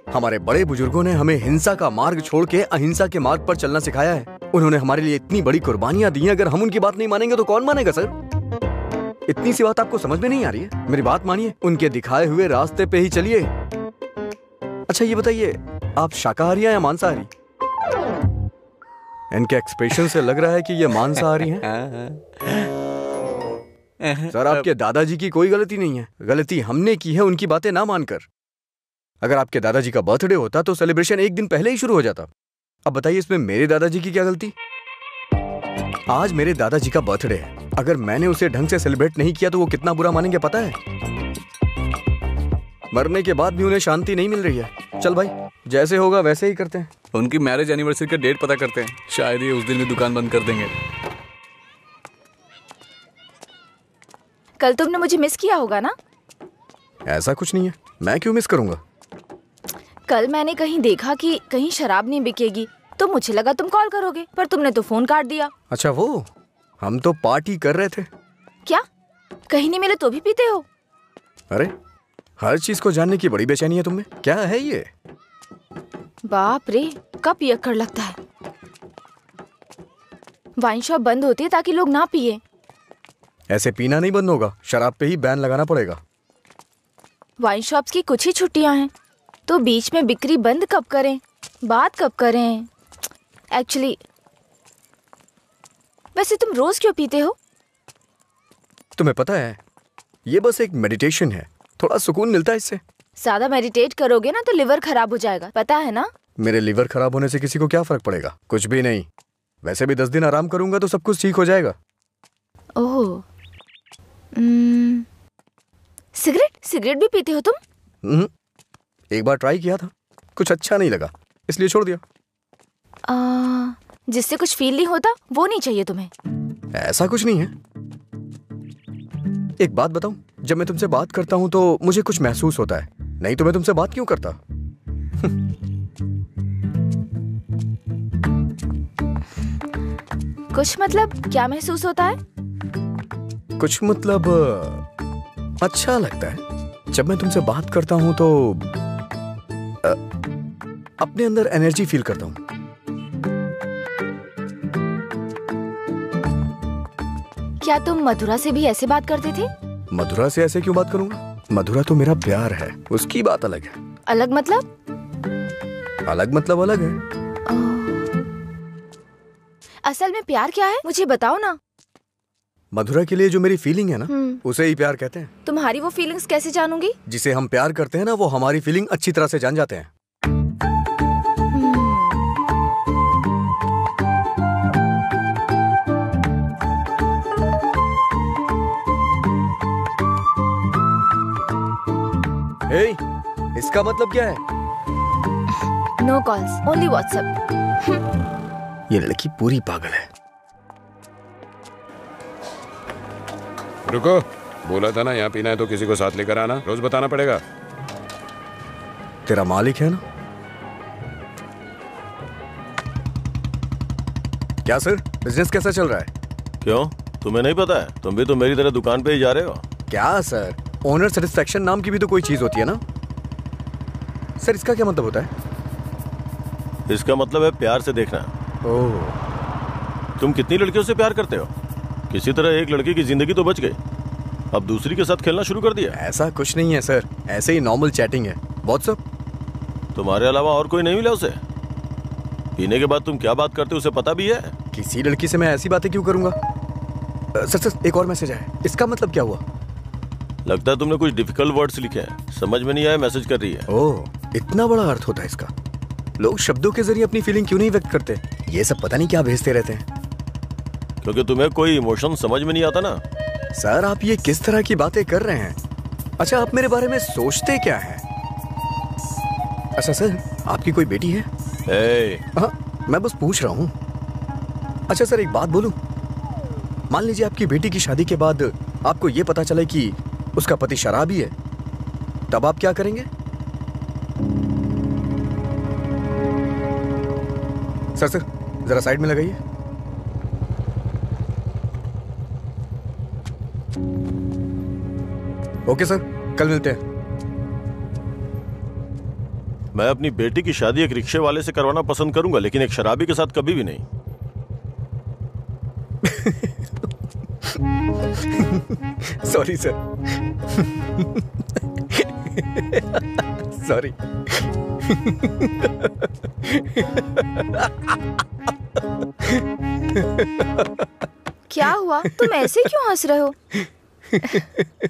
हमारे बड़े बुजुर्गों ने हमें हिंसा का मार्ग छोड़ के अहिंसा के मार्ग पर चलना सिखाया है। उन्होंने हमारे लिए इतनी बड़ी कुर्बानियां दी हैं, अगर हम उनकी बात नहीं मानेंगे तो कौन मानेगा सर? इतनी सी बात आपको समझ में नहीं आ रही है? मेरी बात मानिए, उनके दिखाए हुए रास्ते पे ही चलिए। अच्छा ये बताइए, आप शाकाहारी हैं या मांसाहारी? इनके एक्सप्रेशन से लग रहा है कि ये मांसाहारी हैं। सर आपके दादाजी की कोई गलती नहीं है, गलती हमने की है उनकी बातें ना मानकर। अगर आपके दादाजी का बर्थडे होता तो सेलिब्रेशन एक दिन पहले ही शुरू हो जाता। अब बताइए इसमें मेरे दादाजी की क्या गलती? आज मेरे दादाजी का बर्थडे है, अगर मैंने उसे ढंग से सेलिब्रेट नहीं किया तो वो कितना बुरा मानेंगे पता है? मरने के बाद भी उन्हें शांति नहीं मिल रही है। चल भाई, जैसे होगा वैसे ही करते हैं। उनकी मैरिज एनिवर्सरी का डेट पता करते हैं, शायद ये उस दिन भी दुकान बंद कर देंगे। कल तुमने मुझे मिस किया होगा ना? ऐसा कुछ नहीं है, मैं क्यों मिस करूंगा? कल मैंने कहीं देखा कि कहीं शराब नहीं बिकेगी, तो मुझे लगा तुम कॉल करोगे, पर तुमने तो फोन काट दिया। अच्छा वो, हम तो पार्टी कर रहे थे। क्या? कहीं नहीं मिले तो भी पीते हो? अरे हर चीज को जानने की बड़ी बेचैनी है तुम्हें। क्या है ये? बाप रे, कब पियक्कड़ लगता है। वाइन शॉप बंद होती है ताकि लोग ना पिए। ऐसे पीना नहीं बंद होगा, शराब पे ही बैन लगाना पड़ेगा। वाइन शॉप्स की कुछ ही छुट्टियां हैं, तो बीच में बिक्री बंद कब करें, बात कब करें? एक्चुअली वैसे तुम रोज क्यों पीते हो? तुम्हें पता है, ये बस एक मेडिटेशन है, थोड़ा सुकून मिलता है इससे। ज्यादा मेडिटेट करोगे ना तो लिवर खराब हो जाएगा, पता है ना? मेरे लिवर खराब होने से किसी को क्या फर्क पड़ेगा? कुछ भी नहीं। वैसे भी 10 दिन आराम करूंगा तो सब कुछ ठीक हो जाएगा। ओह, सिगरेट भी पीते हो तुम? एक बार ट्राई किया था, कुछ अच्छा नहीं लगा, इसलिए छोड़ दिया। जिससे कुछ फील नहीं होता वो नहीं चाहिए तुम्हें? ऐसा कुछ नहीं है। एक बात बताऊं, जब मैं तुमसे बात करता हूं तो मुझे कुछ महसूस होता है, नहीं तो मैं तुमसे बात क्यों करता? कुछ मतलब क्या महसूस होता है? कुछ मतलब अच्छा लगता है। जब मैं तुमसे बात करता हूं तो अपने अंदर एनर्जी फील करता हूं। क्या तुम मधुरा से भी ऐसे बात करते थे? मधुरा से ऐसे क्यों बात करूंगा? मधुरा तो मेरा प्यार है, उसकी बात अलग है। अलग मतलब? अलग मतलब अलग है। असल में प्यार क्या है मुझे बताओ ना। मधुरा के लिए जो मेरी फीलिंग है ना, उसे ही प्यार कहते हैं। तुम्हारी वो फीलिंग्स कैसे जानूंगी? जिसे हम प्यार करते हैं ना, वो हमारी फीलिंग अच्छी तरह से जान जाते हैं। हे, इसका मतलब क्या है? No calls, only WhatsApp. ये लड़की पूरी पागल है। रुको, बोला था ना यहाँ पीना है तो किसी को साथ लेकर आना, रोज बताना पड़ेगा। तेरा मालिक है ना? क्या सर, बिजनेस कैसा चल रहा है? क्यों, तुम्हें नहीं पता है? तुम भी तो मेरी तरह दुकान पे ही जा रहे हो। क्या सर, ओनर सेटिस्फेक्शन नाम की भी तो कोई चीज होती है ना सर? इसका क्या मतलब होता है? इसका मतलब है प्यार से देखना। ओह, तुम कितनी लड़कियों से प्यार करते हो? किसी तरह एक लड़की की जिंदगी तो बच गई, अब दूसरी के साथ खेलना शुरू कर दिया। ऐसा कुछ नहीं है सर, ऐसे ही नॉर्मल चैटिंग है। व्हाट्सएप? तुम्हारे अलावा और कोई नहीं मिला उसे? पीने के बाद तुम क्या बात करते हो उसे पता भी है? किसी लड़की से मैं ऐसी बातें क्यों करूंगा? सर एक और मैसेज आया, इसका मतलब क्या हुआ? लगता है तुमने कुछ डिफिकल्ट वर्ड्स लिखे हैं, समझ में नहीं आया मैसेज कर रही है। ओह, इतना बड़ा अर्थ होता है इसका। लोग शब्दों के जरिए अपनी फीलिंग क्यों नहीं व्यक्त करते? ये सब पता नहीं क्या भेजते रहते हैं। क्योंकि तुम्हें कोई इमोशन समझ में नहीं आता ना। सर आप ये किस तरह की बातें कर रहे हैं? अच्छा आप मेरे बारे में सोचते क्या हैं? अच्छा सर, आपकी कोई बेटी है? हाँ, मैं बस पूछ रहा हूँ। अच्छा सर एक बात बोलूं, मान लीजिए आपकी बेटी की शादी के बाद आपको ये पता चले कि उसका पति शराबी है, तब आप क्या करेंगे? सर जरा साइड में लगाइए। ओके सर, कल मिलते हैं। मैं अपनी बेटी की शादी एक रिक्शे वाले से करवाना पसंद करूंगा, लेकिन एक शराबी के साथ कभी भी नहीं। Sorry sir. सॉरी। क्या हुआ? तुम ऐसे क्यों हंस रहे हो?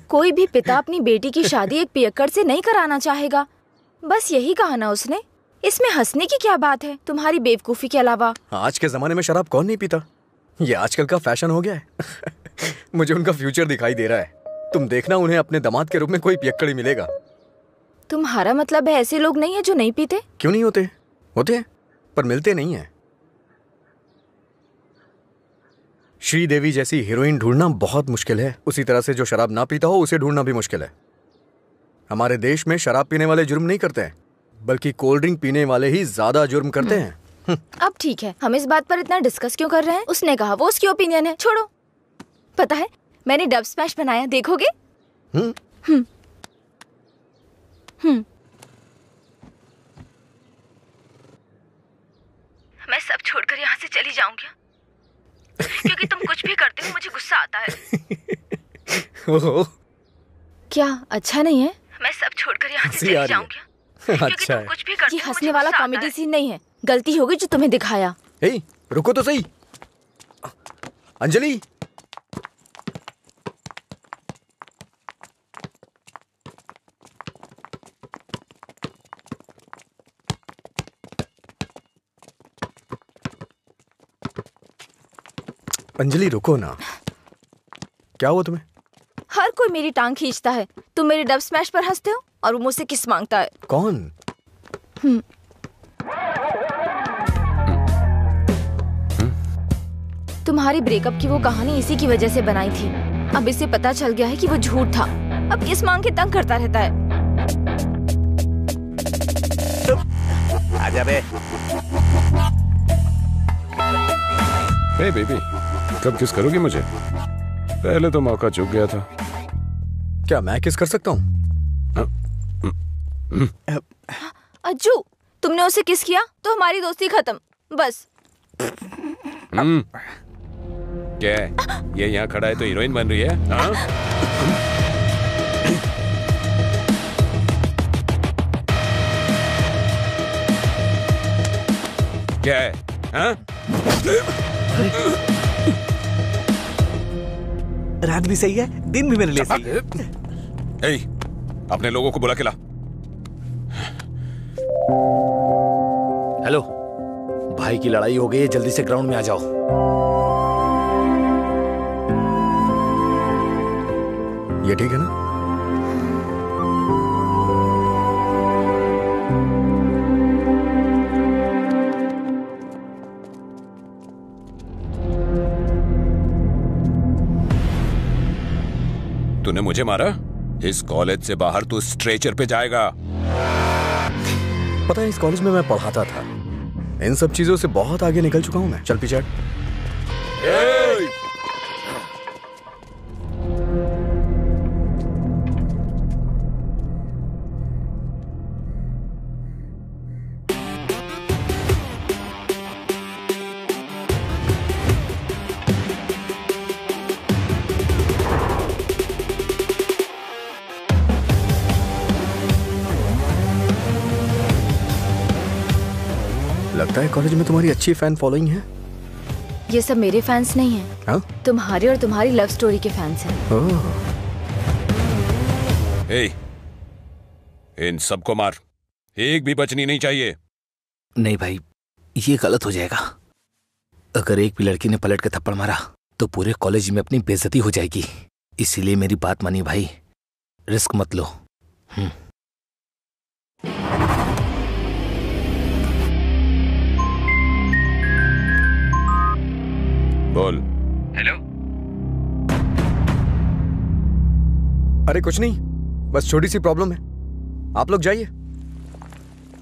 कोई भी पिता अपनी बेटी की शादी एक पियक्कड़ से नहीं कराना चाहेगा। बस यही कहा ना उसने। इसमें हंसने की क्या बात है तुम्हारी बेवकूफी के अलावा? आज के जमाने में शराब कौन नहीं पीता? ये आजकल का फैशन हो गया है। मुझे उनका फ्यूचर दिखाई दे रहा है। तुम देखना उन्हें अपने दामाद के रूप में कोई पियक्कड़ ही मिलेगा। तुम्हारा मतलब है ऐसे लोग नहीं है जो नहीं पीते? क्यों नहीं होते? होते हैं, पर मिलते नहीं है। श्रीदेवी जैसी हीरोइन ढूंढना बहुत मुश्किल है। उसी तरह से जो शराब ना पीता हो उसे ढूंढना भी मुश्किल है। हमारे देश में शराब पीने वाले जुर्म नहीं करते हैं, बल्कि कोल्ड ड्रिंक पीने वाले ही ज्यादा जुर्म करते हैं। अब ठीक है, हम इस बात पर इतना डिस्कस क्यों कर रहे हैं? उसने कहा, वो उसकी ओपिनियन है, छोड़ो। पता है मैंने डब स्मैश बनाया, देखोगे? मैं सब छोड़कर यहाँ से चली जाऊँ क्या? क्योंकि तुम कुछ भी करते हो मुझे गुस्सा आता है। क्या अच्छा नहीं है? मैं सब छोड़कर यहाँ से चली जाऊँ क्या? क्योंकि तुम कुछ भी करते हो। ये हंसने वाला कॉमेडी सीन नहीं है, गलती होगी जो तुम्हें दिखाया। रुको तो सही। अंजलि, अंजलि रुको ना। क्या हुआ तुम्हें? हर कोई मेरी टांग खींचता है। तुम मेरे डब स्मैश पर हंसते हो और वो मुझसे किस मांगता है। कौन? तुम्हारी ब्रेकअप की वो कहानी इसी की वजह से बनाई थी। अब इसे पता चल गया है कि वो झूठ था। अब किस मांग के तंग करता रहता है। आजा बे। हे बेबी, कब किस करोगी मुझे? पहले तो मौका चूक गया था। क्या मैं किस कर सकता हूँ? अज्जू, तुमने उसे किस किया तो हमारी दोस्ती खत्म, बस। क्या है? ये यहाँ खड़ा है तो हीरोइन बन रही है? हाँ? क्या है? हाँ? रात भी सही है, दिन भी मेरे लिए सही है। अपने लोगों को बुला के ला। हेलो, भाई की लड़ाई हो गई है, जल्दी से ग्राउंड में आ जाओ। ये ठीक है ना? तूने मुझे मारा? इस कॉलेज से बाहर तू स्ट्रेचर पे जाएगा। पता है इस कॉलेज में मैं पढ़ाता था। इन सब चीजों से बहुत आगे निकल चुका हूं मैं। चल पीछे। लगता है कॉलेज में तुम्हारी अच्छी फैन फॉलोइंग है। ये सब मेरे फैंस नहीं हैं। हाँ? तुम्हारे और तुम्हारी लव स्टोरी के फैंस हैं। इन सबको मार, एक भी बचनी नहीं चाहिए। नहीं भाई, ये गलत हो जाएगा। अगर एक भी लड़की ने पलट के थप्पड़ मारा तो पूरे कॉलेज में अपनी बेइज्जती हो जाएगी। इसीलिए मेरी बात मानिए भाई, रिस्क मत लो। बोल। हेलो। अरे कुछ नहीं, बस छोटी सी प्रॉब्लम है। आप लोग जाइए।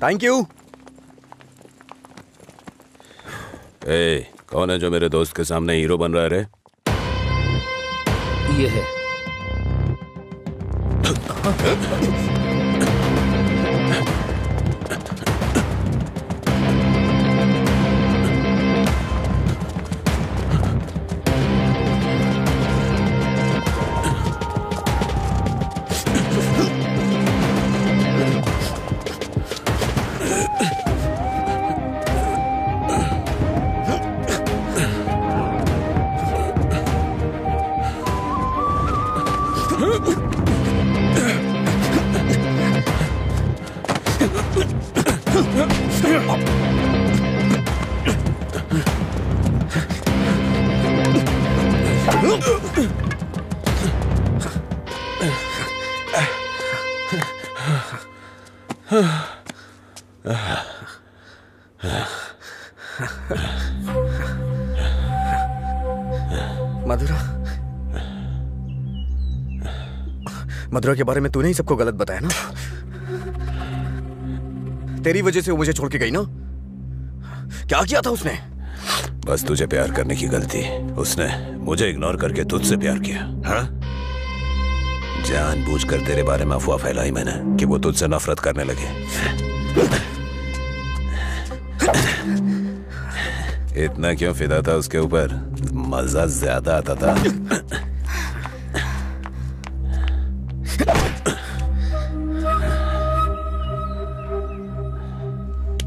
Thank you. कौन है जो मेरे दोस्त के सामने हीरो बन रहा है रे? ये है। मधुरा के बारे में तूने ही सबको गलत बताया ना। तेरी वजह से वो मुझे छोड़ के गई ना। क्या किया था उसने? बस तुझे प्यार करने की गलती। उसने मुझे इग्नोर करके तुझसे प्यार किया। हाँ? जानबूझकर तेरे बारे में अफवाह फैलाई मैंने कि वो तुझसे नफरत करने लगे। इतना क्यों फिदा था उसके ऊपर? मजा ज्यादा आता था।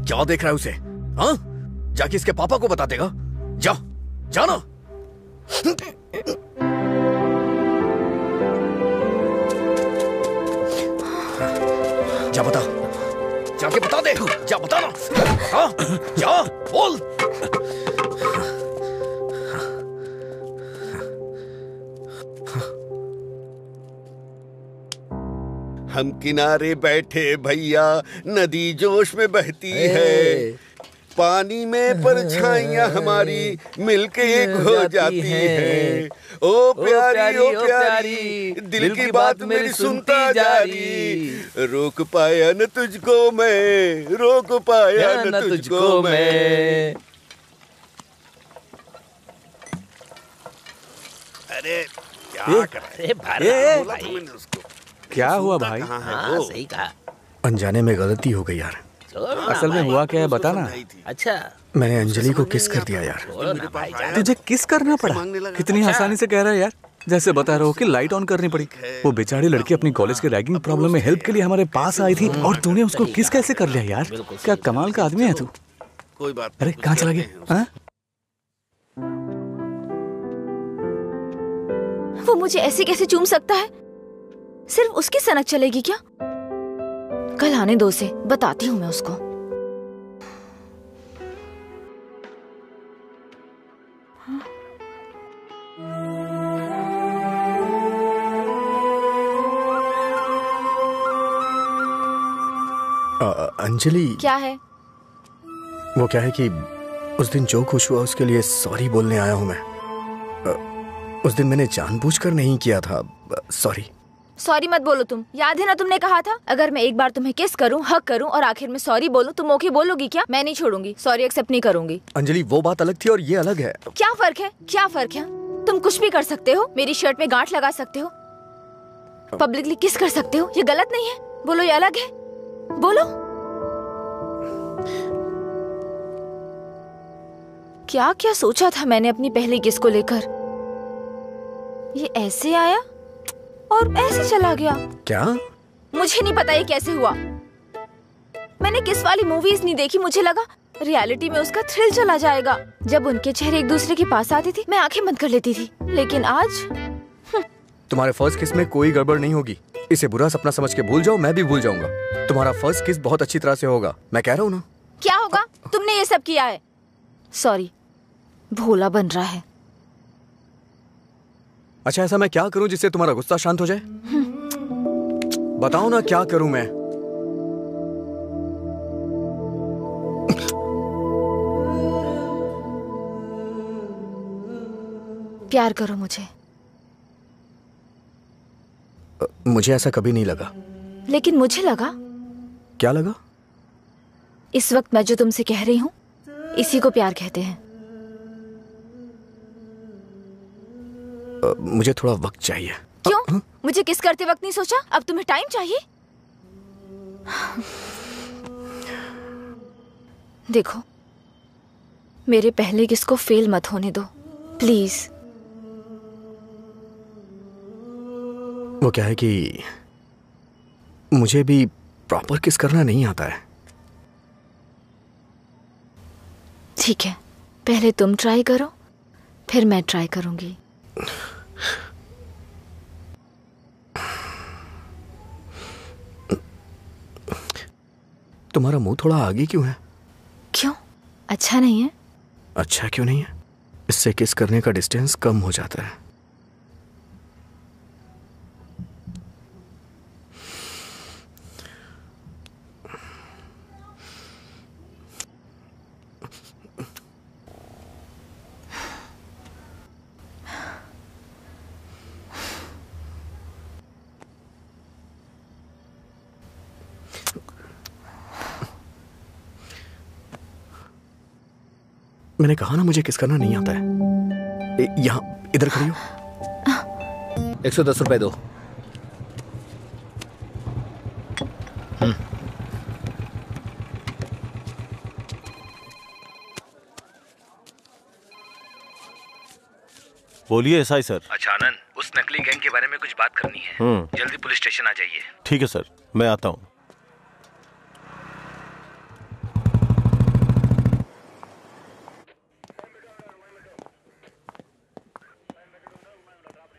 क्या देख रहा है उसे? हाँ? जाके इसके पापा को बता देगा। जा, जाना। जा बता, जाके बता दे। जा बता ना। हाँ? जा, बोल। हम किनारे बैठे भैया, नदी जोश में बहती है, पानी में परछाइयां हमारी मिलके एक हो जाती है। ओ प्यारी ओ प्यारी, दिल की बात मेरी सुनता जारी, रोक पाया न तुझको मैं, रोक पाया न तुझको मैं। अरे क्या कर रहे? क्या हुआ भाई? हाँ, सही कहा। अनजाने में गलती हो गई यार। असल में हुआ क्या है बताना। अच्छा, मैंने अंजलि को किस कर दिया यार। तुझे किस करना पड़ा? कितनी आसानी से कह रहा है यार, जैसे बता रहा हो कि लाइट ऑन करनी पड़ी। वो बेचारी लड़की अपनी कॉलेज के रैगिंग प्रॉब्लम में हेल्प के लिए हमारे पास आई थी और तूने उसको किस कैसे कर लिया यार? क्या कमाल का आदमी है तू। कोई बात। अरे कहाँ चला गया? वो मुझे ऐसे कैसे चूम सकता है? सिर्फ उसकी सनक चलेगी क्या? कल आने दो से, बताती हूँ मैं उसको। अंजलि। क्या है? वो क्या है कि उस दिन जो कुछ हुआ उसके लिए सॉरी बोलने आया हूँ मैं। उस दिन मैंने जानबूझकर नहीं किया था। सॉरी। सॉरी मत बोलो तुम। याद है ना तुमने कहा था अगर मैं एक बार तुम्हें किस करूं, हक करूं और आखिर में सॉरी बोलूं, तुम ओके बोलोगी क्या? मैं नहीं छोड़ूंगी, सॉरी एक्सेप्ट नहीं करूंगी। अंजलि वो बात अलग थी और ये अलग है। क्या फर्क है? क्या फर्क है? तुम कुछ भी कर सकते हो, मेरी शर्ट में गांठ लगा सकते हो, पब्लिकली किस कर सकते हो, ये गलत नहीं है। बोलो ये अलग है, बोलो। क्या क्या सोचा था मैंने अपनी पहली किस को लेकर। ये ऐसे आया और ऐसे चला गया। क्या? मुझे नहीं पता ये कैसे हुआ। मैंने किस वाली मूवीज नहीं देखी, मुझे लगा रियलिटी में उसका थ्रिल चला जाएगा। जब उनके चेहरे एक दूसरे के पास आते थे मैं आंखें बंद कर लेती थी, लेकिन आज तुम्हारे फर्स्ट किस में कोई गड़बड़ नहीं होगी। इसे बुरा सपना समझ के भूल जाओ, मैं भी भूल जाऊंगा। तुम्हारा फर्स्ट किस बहुत अच्छी तरह से होगा, मैं कह रहा हूँ ना। क्या होगा? तुमने ये सब किया है। सॉरी, भोला बन रहा है। अच्छा, ऐसा मैं क्या करूं जिससे तुम्हारा गुस्सा शांत हो जाए? बताओ ना, क्या करूं मैं? प्यार करो मुझे। मुझे ऐसा कभी नहीं लगा। लेकिन मुझे लगा। क्या लगा? इस वक्त मैं जो तुमसे कह रही हूँ इसी को प्यार कहते हैं। मुझे थोड़ा वक्त चाहिए। क्यों? मुझे किस करते वक्त नहीं सोचा? अब तुम्हें टाइम चाहिए? देखो, मेरे पहले किस को फेल मत होने दो प्लीज। वो क्या है कि मुझे भी प्रॉपर किस करना नहीं आता है। ठीक है, पहले तुम ट्राई करो, फिर मैं ट्राई करूंगी। तुम्हारा मुंह थोड़ा आगे क्यों है? क्यों? अच्छा नहीं है? अच्छा क्यों नहीं है? इससे किस करने का डिस्टेंस कम हो जाता है। मैंने कहा ना मुझे किस करना नहीं आता है। यहाँ इधर खड़ी हो। 110 रुपए दो। बोलिए एसआई सर। अच्छा आनंद, उस नकली गैंग के बारे में कुछ बात करनी है। जल्दी पुलिस स्टेशन आ जाइए। ठीक है सर, मैं आता हूँ।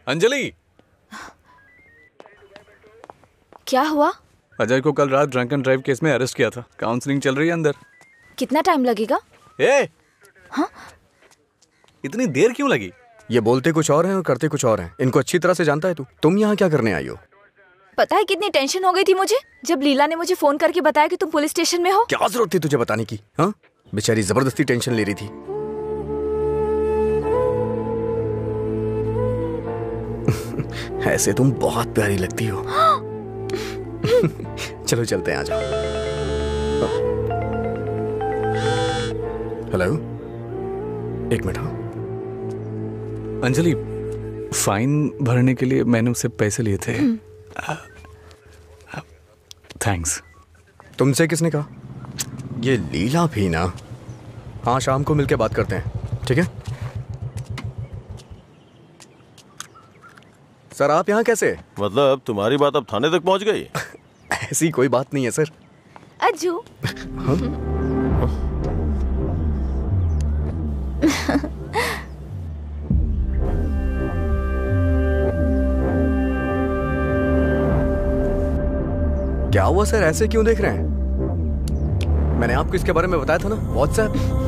अंजलि, क्या हुआ? अजय को कल रात ड्रंक एंड ड्राइव केस में अरेस्ट किया था। काउंसलिंग चल रही है अंदर। कितना टाइम लगेगा? हाँ? इतनी देर क्यों लगी? ये बोलते कुछ और हैं और करते कुछ और हैं। इनको अच्छी तरह से जानता है तू। तुम यहाँ क्या करने आई हो? पता है कितनी टेंशन हो गई थी मुझे जब लीला ने मुझे फोन करके बताया कि तुम पुलिस स्टेशन में हो। क्या जरूरत थी तुझे बताने की? हाँ, बेचारी जबरदस्ती टेंशन ले रही थी। ऐसे तुम बहुत प्यारी लगती हो। चलो चलते हैं, आ जाओ। हेलो, एक मिनट। हाँ अंजलि, फाइन भरने के लिए मैंने उससे पैसे लिए थे। थैंक्स। तुमसे किसने कहा? ये लीला भी ना। हाँ, शाम को मिलके बात करते हैं, ठीक है? सर, आप यहाँ कैसे? मतलब तुम्हारी बात अब थाने तक पहुंच गई? ऐसी कोई बात नहीं है सर। अज्जू। क्या हुआ सर, ऐसे क्यों देख रहे हैं? मैंने आपको इसके बारे में बताया था ना, WhatsApp.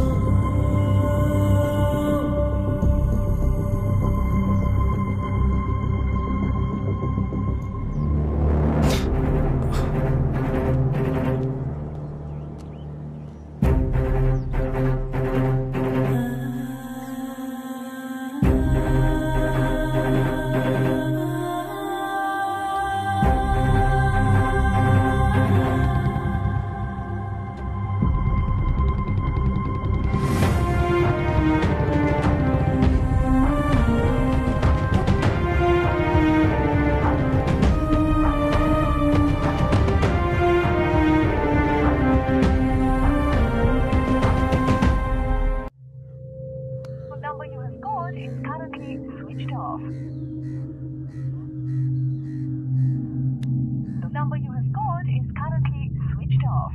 number you have called is currently switched off.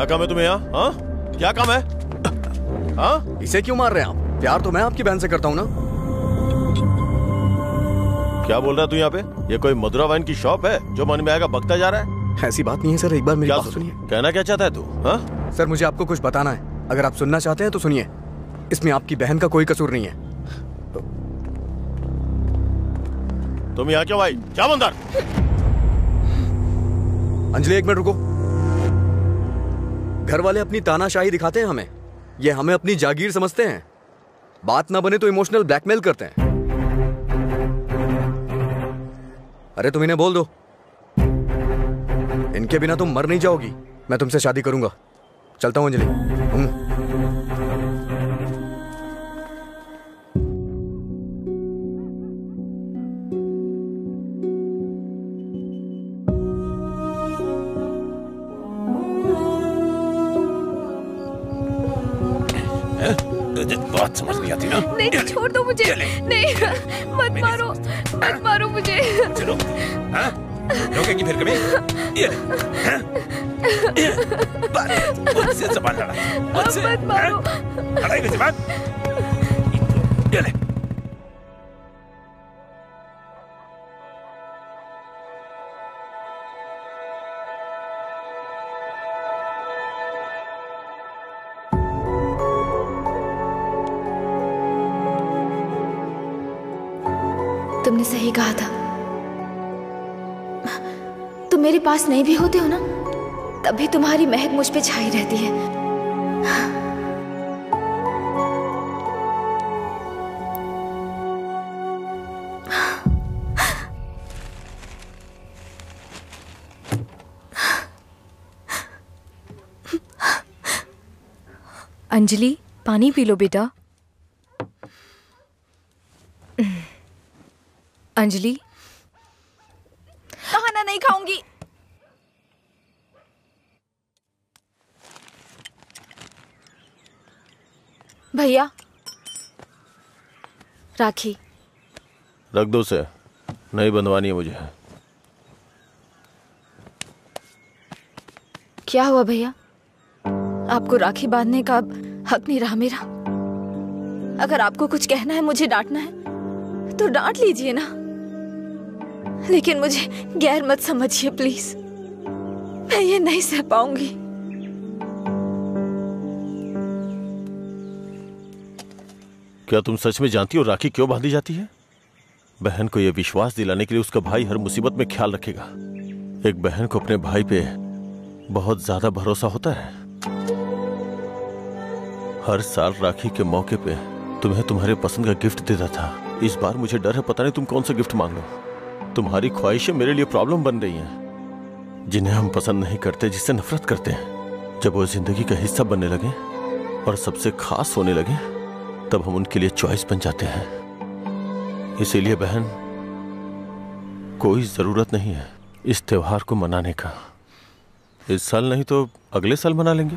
काम है तुम्हें यहाँ? हाँ, क्या काम है? हाँ, इसे क्यों मार रहे हैं आप? प्यार तो मैं आपकी बहन से करता हूँ ना। क्या बोल रहा है तू यहाँ पे? ये कोई मधुरा वाइन की शॉप है जो मन में आएगा बकता जा रहा है? ऐसी बात नहीं है सर, एक बार मेरी बात सुनिए। कहना क्या चाहता है तू? हाँ सर, मुझे आपको कुछ बताना है। अगर आप सुनना चाहते हैं तो सुनिए। इसमें आपकी बहन का कोई कसूर नहीं है। तुम यहाँ क्यों आई? क्या बंदर? अंजलि, एक मिनट रुको। घर वाले अपनी तानाशाही दिखाते हैं हमें, ये हमें अपनी जागीर समझते हैं। बात ना बने तो इमोशनल ब्लैकमेल करते हैं। अरे तुम इन्हें बोल दो, इनके बिना तुम मर नहीं जाओगी। मैं तुमसे शादी करूंगा। चलता हूं अंजलि। बात समझ नहीं आती ना? नहीं, छोड़ दो मुझे। नहीं, मत मारो, मत मारो मुझे। चलो, हाँ? रोकेगी फिर कभी? ये ले, हाँ? मुझसे ज़बान लड़ा, मुझसे, मत मारो। लड़ाई ज़बान। ये ले। तुमने सही कहा था। तुम मेरे पास नहीं भी होते हो ना, तब भी तुम्हारी महक मुझ पे छाई रहती है। अंजलि, पानी पी लो बेटा। अंजलि, खाना नहीं खाऊंगी। भैया, राखी रख दो उसे, नहीं बंधवानी है मुझे। क्या हुआ भैया? आपको राखी बांधने का हक नहीं रहा मेरा? अगर आपको कुछ कहना है, मुझे डांटना है तो डांट लीजिए ना, लेकिन मुझे गैर मत समझिए प्लीज। मैं ये नहीं सह पाऊंगी। क्या तुम सच में जानती हो राखी क्यों बांधी जाती है? बहन को यह विश्वास दिलाने के लिए उसका भाई हर मुसीबत में ख्याल रखेगा। एक बहन को अपने भाई पे बहुत ज्यादा भरोसा होता है। हर साल राखी के मौके पे तुम्हें तुम्हारे पसंद का गिफ्ट देता था। इस बार मुझे डर है, पता नहीं तुम कौन सा गिफ्ट मांग लो। तुम्हारी ख्वाहिशें मेरे लिए प्रॉब्लम बन रही हैं, जिन्हें हम पसंद नहीं करते, जिससे नफरत करते हैं। जब वो जिंदगी का हिस्सा बनने लगे और सबसे खास होने लगे, तब हम उनके लिए चॉइस बन जाते हैं। इसीलिए बहन, कोई जरूरत नहीं है इस त्योहार को मनाने का। इस साल नहीं तो अगले साल मना लेंगे।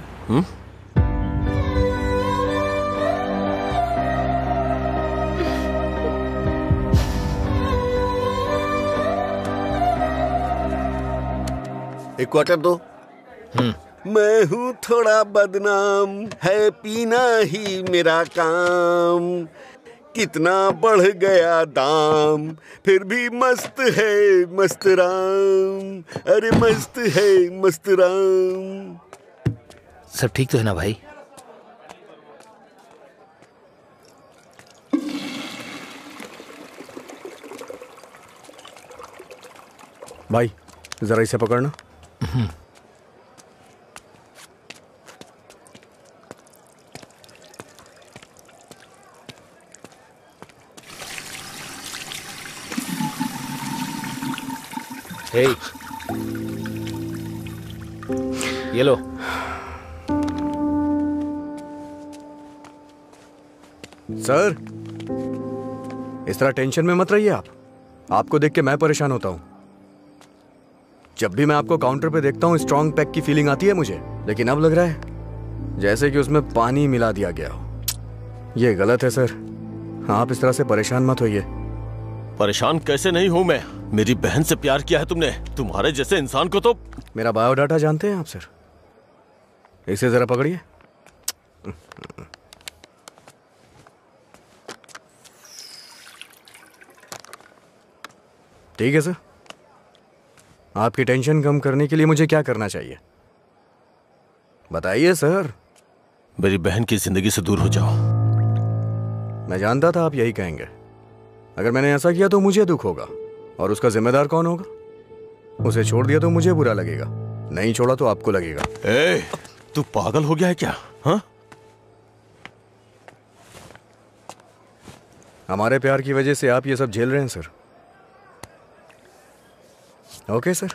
एक क्वार्टर दो। मैं हूँ थोड़ा बदनाम, है पीना ही मेरा काम। कितना बढ़ गया दाम, फिर भी मस्त है मस्त राम। अरे मस्त है मस्त राम। सब ठीक तो है ना भाई? भाई जरा इसे पकड़ना। हे, ये लो। सर, इस तरह टेंशन में मत रहिए आप। आपको देख के मैं परेशान होता हूं। जब भी मैं आपको काउंटर पे देखता हूँ, स्ट्रॉन्ग पैक की फीलिंग आती है मुझे, लेकिन अब लग रहा है जैसे कि उसमें पानी मिला दिया गया हो। ये गलत है सर, आप इस तरह से परेशान मत होइए। परेशान कैसे नहीं हूं मैं? मेरी बहन से प्यार किया है तुमने। तुम्हारे जैसे इंसान को तो। मेरा बायोडाटा जानते हैं आप सर? इसे जरा पकड़िए। ठीक है सर, आपकी टेंशन कम करने के लिए मुझे क्या करना चाहिए बताइए सर। मेरी बहन की जिंदगी से दूर हो जाओ। मैं जानता था आप यही कहेंगे। अगर मैंने ऐसा किया तो मुझे दुख होगा, और उसका जिम्मेदार कौन होगा? उसे छोड़ दिया तो मुझे बुरा लगेगा, नहीं छोड़ा तो आपको लगेगा। ए, तू पागल हो गया है क्या? हाँ? हमारे प्यार की वजह से आप ये सब झेल रहे हैं सर। ओके सर,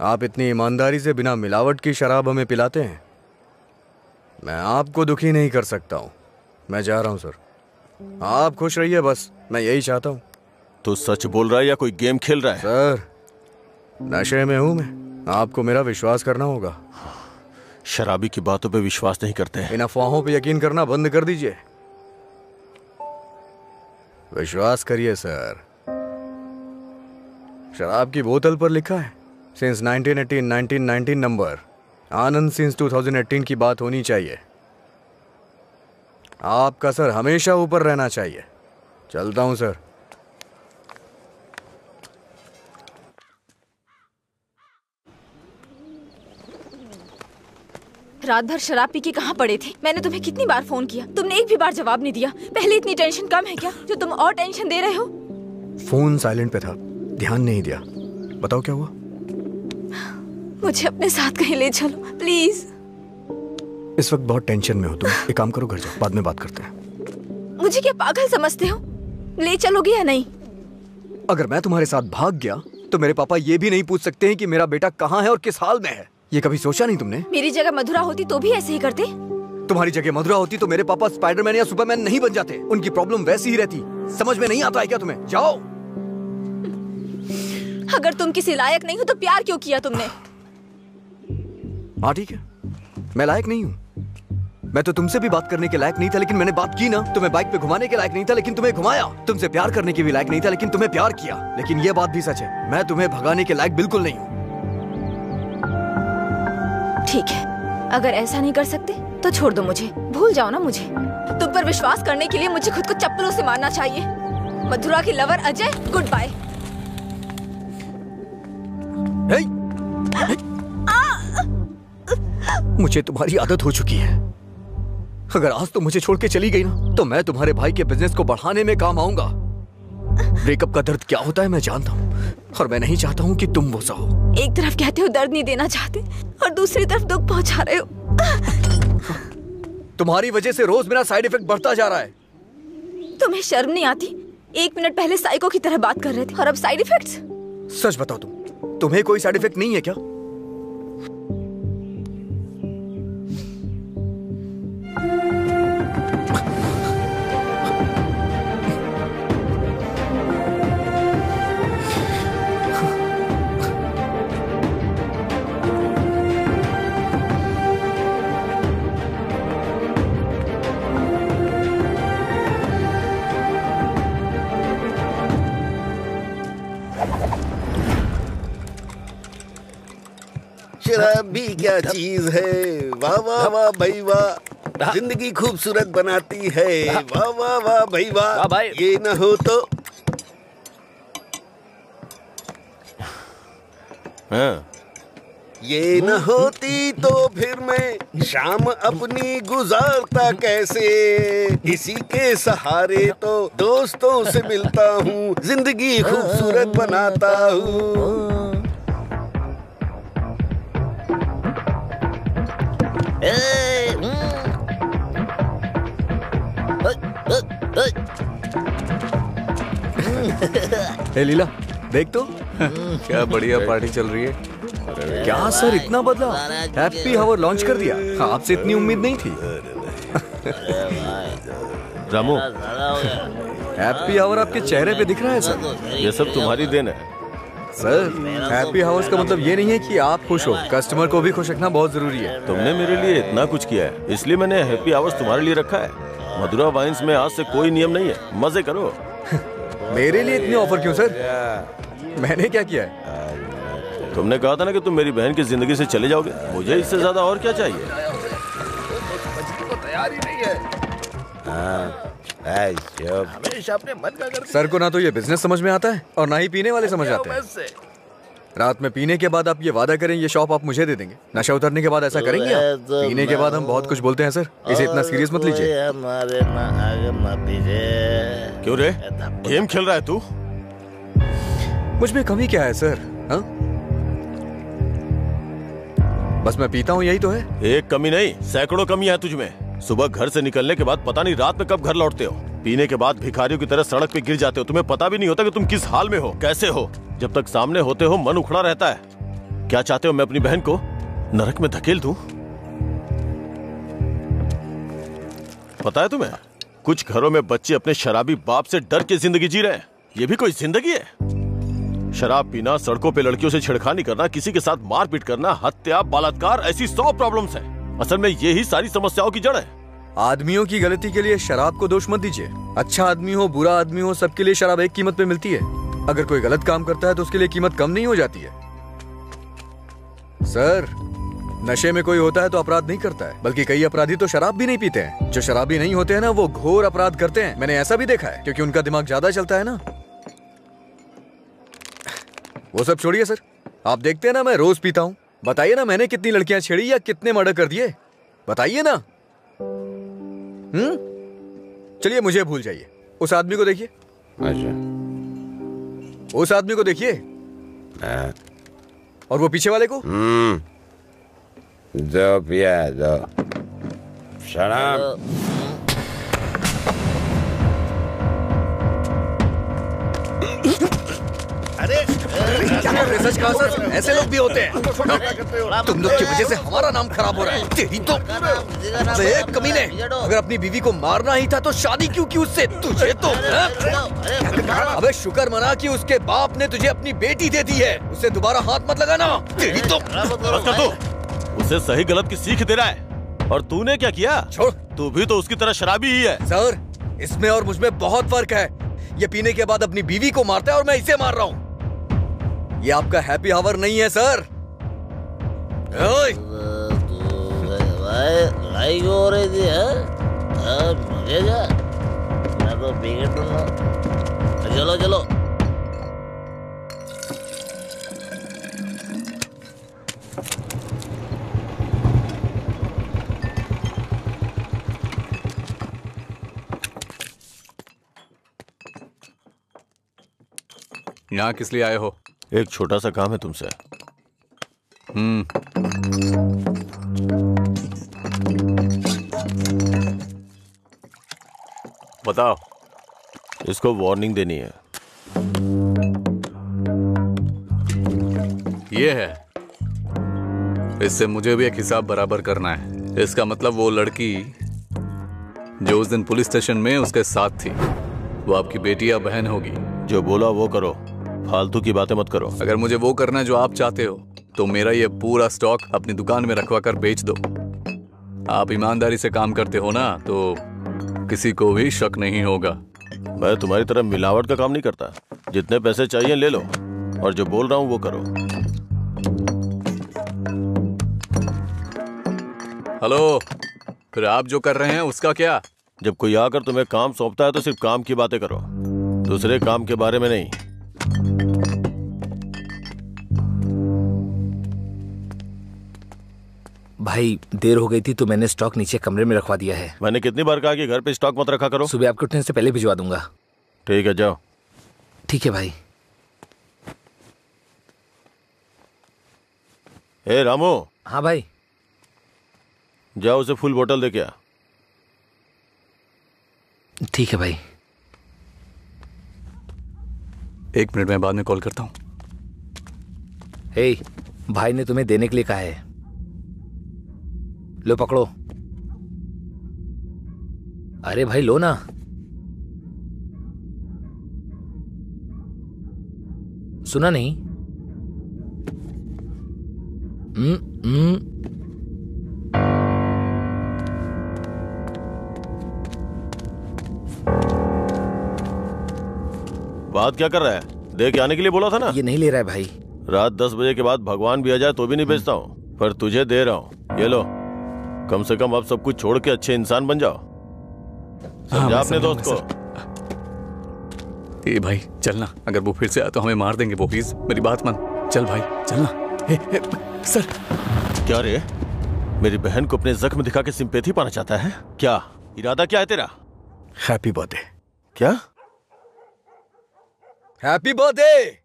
आप इतनी ईमानदारी से बिना मिलावट की शराब हमें पिलाते हैं। मैं आपको दुखी नहीं कर सकता हूं। मैं जा रहा हूं सर, आप खुश रहिए बस, मैं यही चाहता हूं। तू सच बोल रहा है या कोई गेम खेल रहा है? सर, नशे में हूं मैं, आपको मेरा विश्वास करना होगा। शराबी की बातों पे विश्वास नहीं करते हैं। इन अफवाहों पे यकीन करना बंद कर दीजिए। विश्वास करिए सर। शराब की बोतल पर लिखा है सिंस 1918 1919 नंबर, आनंद सिंस 2018 की बात होनी चाहिए। आपका सर हमेशा ऊपर रहना चाहिए। चलता हूं सर। रात भर शराब पी के कहाँ पड़े थे? मैंने तुम्हें कितनी बार फोन किया, तुमने एक भी बार जवाब नहीं दिया। पहले इतनी टेंशन कम है क्या जो तुम और टेंशन दे रहे हो? फोन साइलेंट पे था, ध्यान नहीं दिया। बताओ क्या हुआ? मुझे अपने साथ कहीं ले चलो प्लीज। इस वक्त बहुत टेंशन में हो तुम, एक काम करो, घर जाओ, बाद में बात करते हैं। मुझे क्या पागल समझते हो? ले चलोगे या नहीं? अगर मैं तुम्हारे साथ भाग गया तो मेरे पापा ये भी नहीं पूछ सकते हैं कि मेरा बेटा कहाँ है और किस हाल में है। ये कभी सोचा नहीं तुमने? मेरी जगह मधुरा होती तो भी ऐसे ही करते। तुम्हारी जगह मधुरा होती तो मेरे पापा स्पाइडरमैन या सुपरमैन नहीं बन जाते। उनकी प्रॉब्लम वैसी ही रहती। समझ में नहीं आता है क्या तुम्हें? जाओ। अगर तुम किसी लायक नहीं हो तो प्यार क्यों किया तुमने? हाँ ठीक है, मैं लायक नहीं हूँ। मैं तो तुमसे भी बात करने के लायक नहीं था, लेकिन मैंने बात की ना। तुम्हें बाइक पे घुमाने के लायक नहीं था, लेकिन तुम्हें घुमाया। तुमसे प्यार करने के भी लायक नहीं था, लेकिन तुम्हें प्यार किया। लेकिन ये बात भी सच है, मैं तुम्हें भगाने के लायक बिल्कुल नहीं हूँ। ठीक है, अगर ऐसा नहीं कर सकते तो छोड़ दो मुझे, भूल जाओ ना मुझे। तुम पर विश्वास करने के लिए मुझे खुद को चप्पलों से मारना चाहिए। मधुरा की लवर अजय, गुड बाय। मुझे तुम्हारी आदत हो चुकी है। अगर आज तुम मुझे छोड़ के चली गई ना, तो मैं तुम्हारे भाई के बिजनेस को बढ़ाने में काम आऊंगा। ब्रेकअप का दर्द क्या होता है मैं जानता हूँ, और मैं नहीं चाहता हूँ कि तुम वो सहो। एक तरफ कहते हो दर्द नहीं देना चाहते, और दूसरी तरफ दुख पहुंचा रहे हो। तुम्हारी वजह से रोज मेरा साइड इफेक्ट बढ़ता जा रहा है। तुम्हें शर्म नहीं आती? 1 मिनट पहले साइको की तरह बात कर रहे थे, और अब साइड इफेक्ट्स? सच बताओ, तुम्हें कोई साइड इफेक्ट नहीं है क्या? शराब भी क्या चीज है। वाह वाह वाह भाई वाह, जिंदगी खूबसूरत बनाती है। वाह वाह वाह भाई वाह, ये न हो तो। हाँ। ये न होती तो फिर मैं शाम अपनी गुजारता कैसे। इसी के सहारे तो दोस्तों से मिलता हूँ, जिंदगी खूबसूरत बनाता हूँ। ए लीला, देख तो क्या बढ़िया पार्टी चल रही है। क्या सर इतना बदला? हैप्पी हावर लॉन्च कर दिया, आपसे इतनी उम्मीद नहीं थी। रामू, हैप्पी हावर आपके चेहरे पे दिख रहा है सर। ये सब तुम्हारी देन है सर। हैप्पी हावर्स का मतलब ये नहीं है कि आप खुश हो, कस्टमर को भी खुश रखना बहुत जरूरी है। तुमने मेरे लिए इतना कुछ किया है, इसलिए मैंने हैप्पी आवर्स तुम्हारे लिए रखा है। मधुरा वाइन्स में आज से कोई नियम नहीं है, मजे करो। मेरे लिए इतने ऑफर क्यों सर? मैंने क्या किया है? तुमने कहा था ना कि तुम मेरी बहन की जिंदगी से चले जाओगे, मुझे इससे ज्यादा और क्या चाहिए? समझने को तैयार ही नहीं है। हमेशा अपने मन का कर। सर को ना तो ये बिजनेस समझ में आता है और ना ही पीने वाले समझ आते हैं। रात में पीने के बाद आप ये वादा करें ये शॉप आप मुझे दे देंगे। नशा उतरने के बाद ऐसा करेंगे आप? पीने के बाद हम बहुत कुछ बोलते हैं सर, इसे इतना सीरियस मत लीजिए। क्यों रे, गेम खेल रहा है तू? मुझ में कमी क्या है सर? हाँ, बस मैं पीता हूँ, यही तो है। एक कमी नहीं, सैकड़ों कमियां है तुझमें। सुबह घर से निकलने के बाद पता नहीं रात में कब घर लौटते हो। पीने के बाद भिखारियों की तरह सड़क पे गिर जाते हो। तुम्हें पता भी नहीं होता कि तुम किस हाल में हो, कैसे हो। जब तक सामने होते हो मन उखड़ा रहता है। क्या चाहते हो, मैं अपनी बहन को नरक में धकेल दूं? पता है तुम्हें, कुछ घरों में बच्चे अपने शराबी बाप से डर के जिंदगी जी रहे हैं। ये भी कोई जिंदगी है? शराब पीना, सड़कों पे लड़कियों से छेड़खानी करना, किसी के साथ मारपीट करना, हत्या, बलात्कार, ऐसी 100 प्रॉब्लम्स हैं। असल में यही सारी समस्याओं की जड़ है। आदमियों की गलती के लिए शराब को दोष मत दीजिए। अच्छा आदमी हो, बुरा आदमी हो, सबके लिए शराब एक कीमत पे मिलती है। अगर कोई गलत काम करता है तो उसके लिए कीमत कम नहीं हो जाती है। सर, नशे में कोई होता है तो अपराध नहीं करता है, बल्कि कई अपराधी तो शराब भी नहीं पीते हैं। जो शराबी नहीं होते हैं ना, वो घोर अपराध करते हैं। मैंने ऐसा भी देखा है, क्योंकि उनका दिमाग ज्यादा चलता है ना। वो सब छोड़िए सर, आप देखते हैं ना मैं रोज पीता हूँ। बताइए ना मैंने कितनी लड़कियां छेड़ी या कितने मर्डर कर दिए, बताइए ना। चलिए मुझे भूल जाइए। उस आदमी को देखिए। अच्छा, उस आदमी को देखिए, और वो पीछे वाले को। दो पिया दो शराब। सच कहा सर, ऐसे लोग भी होते हैं। तुम लोग की वजह से हमारा नाम खराब हो रहा है। तेरी तो कमीने, अगर अपनी बीवी को मारना ही था तो शादी क्यों की उससे? तुझे तो अबे शुक्र मना कि उसके बाप ने तुझे अपनी बेटी दे दी है। उसे दोबारा हाथ मत लगाना। तेरी तो उसे सही गलत की सीख दे रहा है, और तूने क्या किया? छोड़, तू भी तो उसकी तरह शराबी ही है। सर, इसमें और मुझमें बहुत फर्क है। ये पीने के बाद अपनी बीवी को मारता है और मैं इसे मार रहा हूँ। ये आपका हैप्पी आवर नहीं है सर। लड़ाई हो रही थी मुझे क्या, मैं तो पी के दूंगा। चलो चलो। यहाँ किस लिए आए हो? एक छोटा सा काम है तुमसे। बताओ। इसको वार्निंग देनी है। ये है, इससे मुझे भी एक हिसाब बराबर करना है। इसका मतलब वो लड़की जो उस दिन पुलिस स्टेशन में उसके साथ थी, वो आपकी बेटी या बहन होगी। जो बोला वो करो, फालतू की बातें मत करो। अगर मुझे वो करना जो आप चाहते हो तो मेरा ये पूरा स्टॉक अपनी दुकान में रखवा कर बेच दो। आप ईमानदारी से काम करते हो ना, तो किसी को भी शक नहीं होगा। मैं तुम्हारी तरह मिलावट का काम नहीं करता। जितने पैसे चाहिए ले लो, और जो बोल रहा हूं वो करो। हेलो, फिर आप जो कर रहे हैं उसका क्या? जब कोई आकर तुम्हें काम सौंपता है तो सिर्फ काम की बातें करो, दूसरे काम के बारे में नहीं। भाई देर हो गई थी तो मैंने स्टॉक नीचे कमरे में रखवा दिया है। मैंने कितनी बार कहा कि घर पे स्टॉक मत रखा करो। सुबह आपके उठने से पहले भिजवा दूंगा। ठीक है, जाओ। ठीक है भाई। ए रामू। हाँ भाई। जाओ उसे फुल बोतल दे के आ। ठीक है भाई। 1 मिनट में बाद में कॉल करता हूँ। हे, भाई ने तुम्हें देने के लिए कहा है। लो पकड़ो। अरे भाई लो ना। सुना नहीं? बात क्या कर रहा है? दे के आने के लिए बोला था ना। ये नहीं ले रहा है भाई। रात 10 बजे के बाद भगवान भी आ जाए तो भी नहीं बेचता हूँ, पर तुझे दे रहा हूँ। ये लो। कम से कम आप सब कुछ छोड़ के अच्छे इंसान बन जाओ। समझा अपने दोस्त को। ए भाई चलना, अगर वो फिर से आया तो हमें मार देंगे वो। प्लीज मेरी बात मान, चल भाई चलना। सर क्या रे, मेरी बहन को अपने जख्म दिखा के सिंपैथी पाना चाहता है क्या? इरादा क्या है तेरा? Happy birthday. क्या? Happy birthday.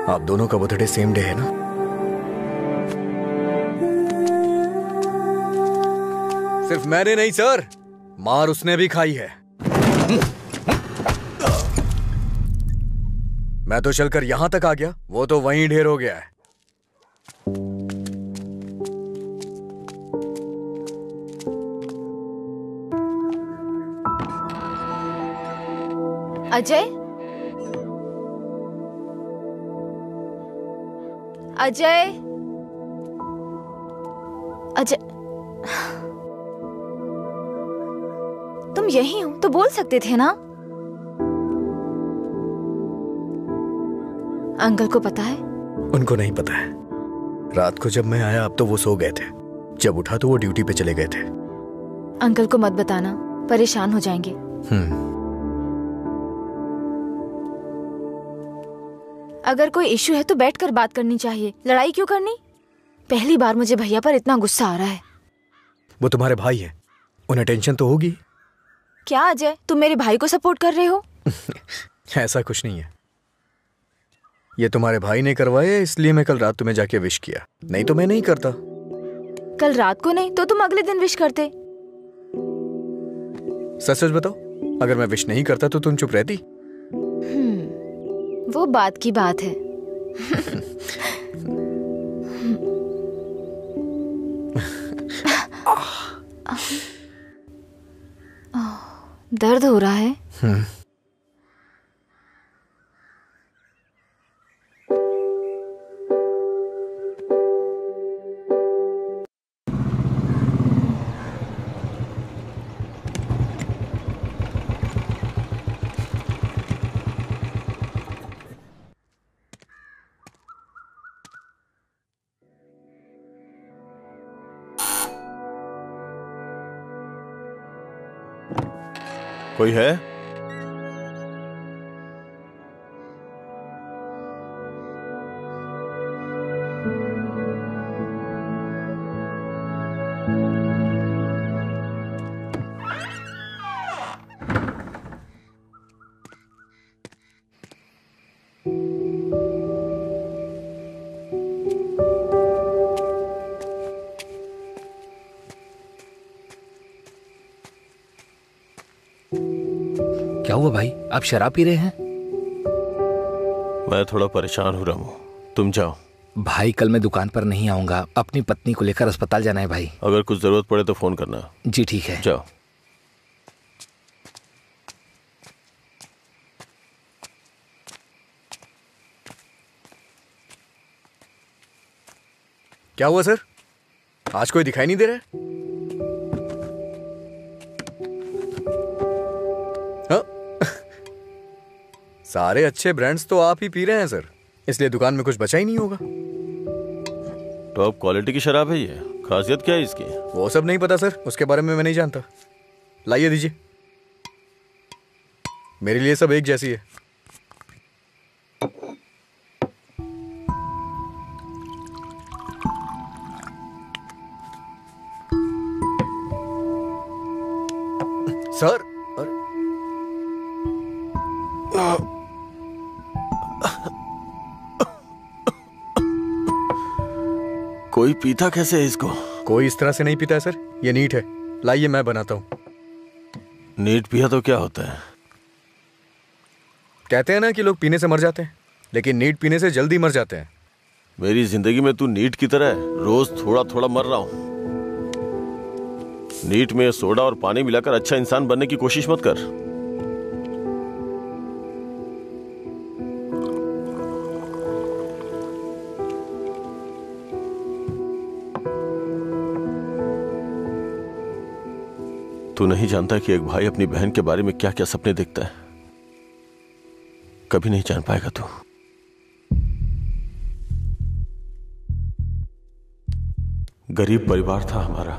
आप दोनों का बर्थडे सेम डे है ना? सिर्फ मैंने नहीं सर, मार उसने भी खाई है। मैं तो चलकर यहां तक आ गया, वो तो वहीं ढेर हो गया है। अजय, अजय, अजय, तुम यहीं हो तो बोल सकते थे ना? अंकल को पता है? उनको नहीं पता है। रात को जब मैं आया अब तो वो सो गए थे, जब उठा तो वो ड्यूटी पे चले गए थे। अंकल को मत बताना, परेशान हो जाएंगे। अगर कोई इश्यू है तो बैठकर बात करनी चाहिए, लड़ाई क्यों करनी? पहली बार मुझे भैया पर इतना गुस्सा आ रहा है। वो तुम्हारे भाई है, उन्हें टेंशन तो होगी। क्या अजय, तुम मेरे भाई को सपोर्ट कर रहे हो? ऐसा कुछ नहीं है, ये तुम्हारे भाई ने करवाया इसलिए मैं कल रात तुम्हें जाके विश किया, नहीं तो मैं नहीं करता। कल रात को नहीं तो तुम अगले दिन विश करते। सच सच बताओ, अगर मैं विश नहीं करता तो तुम चुप रहती? वो बात की बात है। दर्द हो रहा है? कोई है? क्या हुआ भाई, आप शराब पी रहे हैं? मैं थोड़ा परेशान हो रहा हूँ, तुम जाओ। भाई कल मैं दुकान पर नहीं आऊंगा, अपनी पत्नी को लेकर अस्पताल जाना है भाई। अगर कुछ जरूरत पड़े तो फोन करना। जी ठीक है, जाओ। क्या हुआ सर, आज कोई दिखाई नहीं दे रहा है? सारे अच्छे ब्रांड्स तो आप ही पी रहे हैं सर, इसलिए दुकान में कुछ बचा ही नहीं होगा। टॉप क्वालिटी की शराब है ये, खासियत क्या है इसकी? वो सब नहीं पता सर, उसके बारे में मैं नहीं जानता। लाइए दीजिए, मेरे लिए सब एक जैसी है। सर कोई पीता कैसे है इसको? कोई इस तरह से नहीं पीता है सर, ये नीट है। लाइए मैं बनाता हूँ। नीट पिया तो क्या होता है? कहते हैं ना कि लोग पीने से मर जाते हैं, लेकिन नीट पीने से जल्दी मर जाते हैं। मेरी जिंदगी में तू नीट की तरह है, रोज थोड़ा थोड़ा मर रहा हूँ। नीट में सोडा और पानी मिलाकर अच्छा इंसान बनने की कोशिश मत कर। तू नहीं जानता कि एक भाई अपनी बहन के बारे में क्या क्या सपने देखता है। कभी नहीं जान पाएगा तू। गरीब परिवार था हमारा,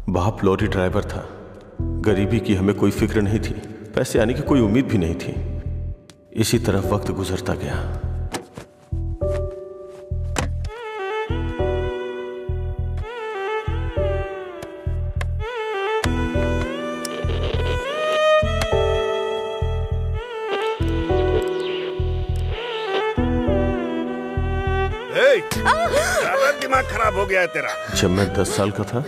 बाप लॉरी ड्राइवर था। गरीबी की हमें कोई फिक्र नहीं थी, पैसे आने की कोई उम्मीद भी नहीं थी। इसी तरह वक्त गुजरता गया। दिमाग खराब हो गया है तेरा। जब मैं 10 साल का था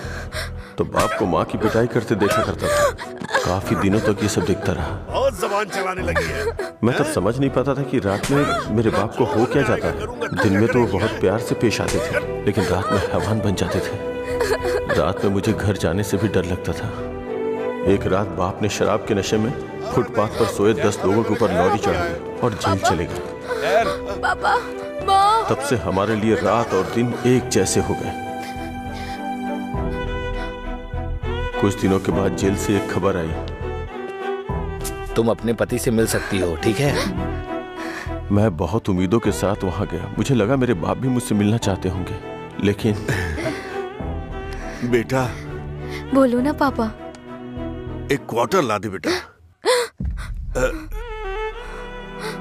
तो बाप को माँ की पिटाई करते देखा करता था। काफी दिनों तक ये सब दिखता रहा। बहुत जबान चलाने लगी है। मैं तब समझ नहीं पाता था कि रात में मेरे बाप को हो क्या जाता है। दिन में तो वो बहुत प्यार से पेश आते थे, लेकिन रात में हैवान बन जाते थे। रात में मुझे घर जाने से भी डर लगता था। एक रात बाप ने शराब के नशे में फुटपाथ पर सोए 10 लोगों के ऊपर लॉरी चढ़ा दी और जेल चले गए। पापा, तब से हमारे लिए रात और दिन एक जैसे हो गए। कुछ दिनों के बाद जेल से एक खबर आई, तुम अपने पति से मिल सकती हो, ठीक है? मैं बहुत उम्मीदों के साथ वहां गया। मुझे लगा मेरे बाप भी मुझसे मिलना चाहते होंगे, लेकिन बेटा। बोलो ना पापा। एक क्वार्टर ला दे बेटा।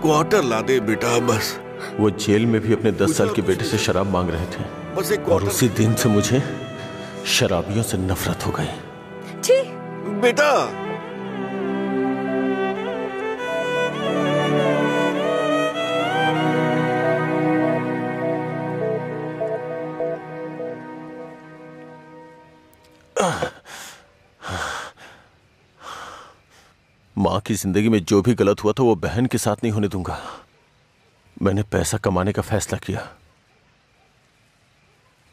क्वार्टर ला दे बेटा बस। वो जेल में भी अपने 10 साल के बेटे से शराब मांग रहे थे, बस एक और उसी दिन से मुझे शराबियों से नफरत हो गई। बेटा माँ की जिंदगी में जो भी गलत हुआ था वो बहन के साथ नहीं होने दूंगा। मैंने पैसा कमाने का फैसला किया,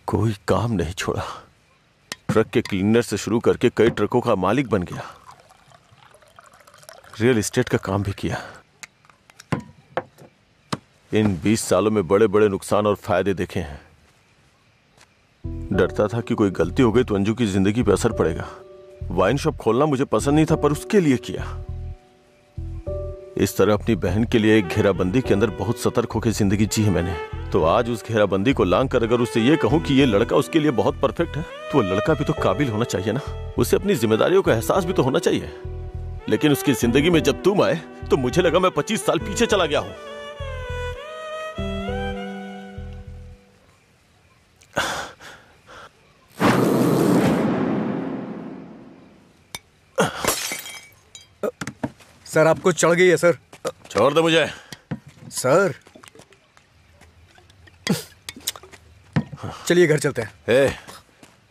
कोई काम नहीं छोड़ा। ट्रक के क्लीनर से शुरू करके कई ट्रकों का मालिक बन गया। रियल एस्टेट का काम भी किया। इन 20 सालों में बड़े बड़े नुकसान और फायदे देखे हैं। डरता था कि कोई गलती हो गई तो अंजू की जिंदगी पर असर पड़ेगा। वाइन शॉप खोलना मुझे पसंद नहीं था, पर उसके लिए किया। इस तरह अपनी बहन के लिए एक घेराबंदी के अंदर बहुत सतर्क होकर जिंदगी जी है मैंने। तो आज उस घेराबंदी को लांग कर अगर उससे ये कहूं कि ये लड़का उसके लिए बहुत परफेक्ट है, तो वो लड़का भी तो काबिल होना चाहिए ना। उसे अपनी जिम्मेदारियों का एहसास भी तो होना चाहिए। लेकिन उसकी जिंदगी में जब तुम आए तो मुझे लगा मैं 25 साल पीछे चला गया हूं। सर आपको चढ़ गई है सर। छोड़ दो मुझे। सर चलिए घर चलते हैं।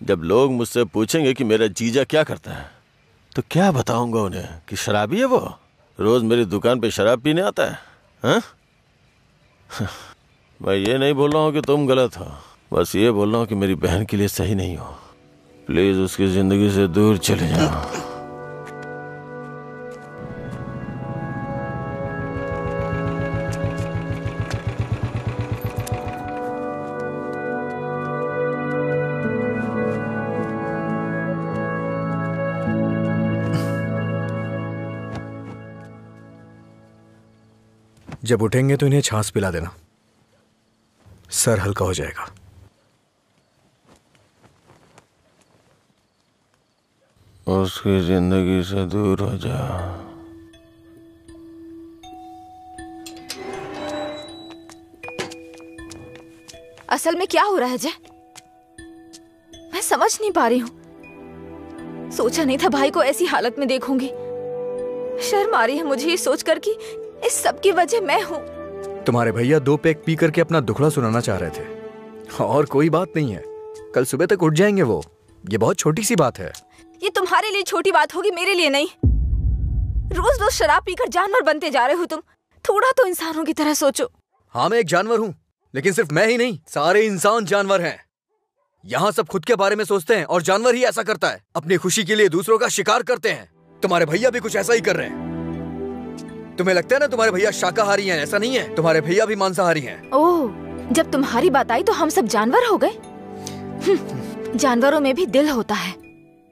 जब लोग मुझसे पूछेंगे कि मेरा जीजा क्या करता है तो क्या बताऊंगा उन्हें कि शराबी है वो, रोज मेरी दुकान पे शराब पीने आता है। हाँ? मैं ये नहीं बोल रहा हूँ कि तुम गलत हो, बस ये बोल रहा हूँ कि मेरी बहन के लिए सही नहीं हो। प्लीज उसकी जिंदगी से दूर चले जाओ। जब उठेंगे तो इन्हें छाछ पिला देना, सर हल्का हो जाएगा। उसकी जिंदगी से दूर हो जा। असल में क्या हो रहा है जय? मैं समझ नहीं पा रही हूँ। सोचा नहीं था भाई को ऐसी हालत में देखूंगी। शर्म आ रही है मुझे ये सोचकर कि इस सब की वजह मैं हूँ। तुम्हारे भैया 2 पैक पी करके अपना दुखड़ा सुनाना चाह रहे थे, और कोई बात नहीं है। कल सुबह तक उठ जाएंगे वो। ये बहुत छोटी सी बात है। ये तुम्हारे लिए छोटी बात होगी, मेरे लिए नहीं। रोज रोज शराब पीकर जानवर बनते जा रहे हो तुम। थोड़ा तो इंसानों की तरह सोचो। हाँ मैं एक जानवर हूँ, लेकिन सिर्फ मैं ही नहीं, सारे इंसान जानवर हैं। यहाँ सब खुद के बारे में सोचते हैं और जानवर ही ऐसा करता है, अपनी खुशी के लिए दूसरों का शिकार करते हैं। तुम्हारे भैया भी कुछ ऐसा ही कर रहे हैं। तुम्हें लगता है ना तुम्हारे भैया शाकाहारी हैं, ऐसा नहीं है। तुम्हारे भैया भी मांसाहारी हैं। ओह, जब तुम्हारी बात आई तो हम सब जानवर हो गए। जानवरों में भी दिल होता है।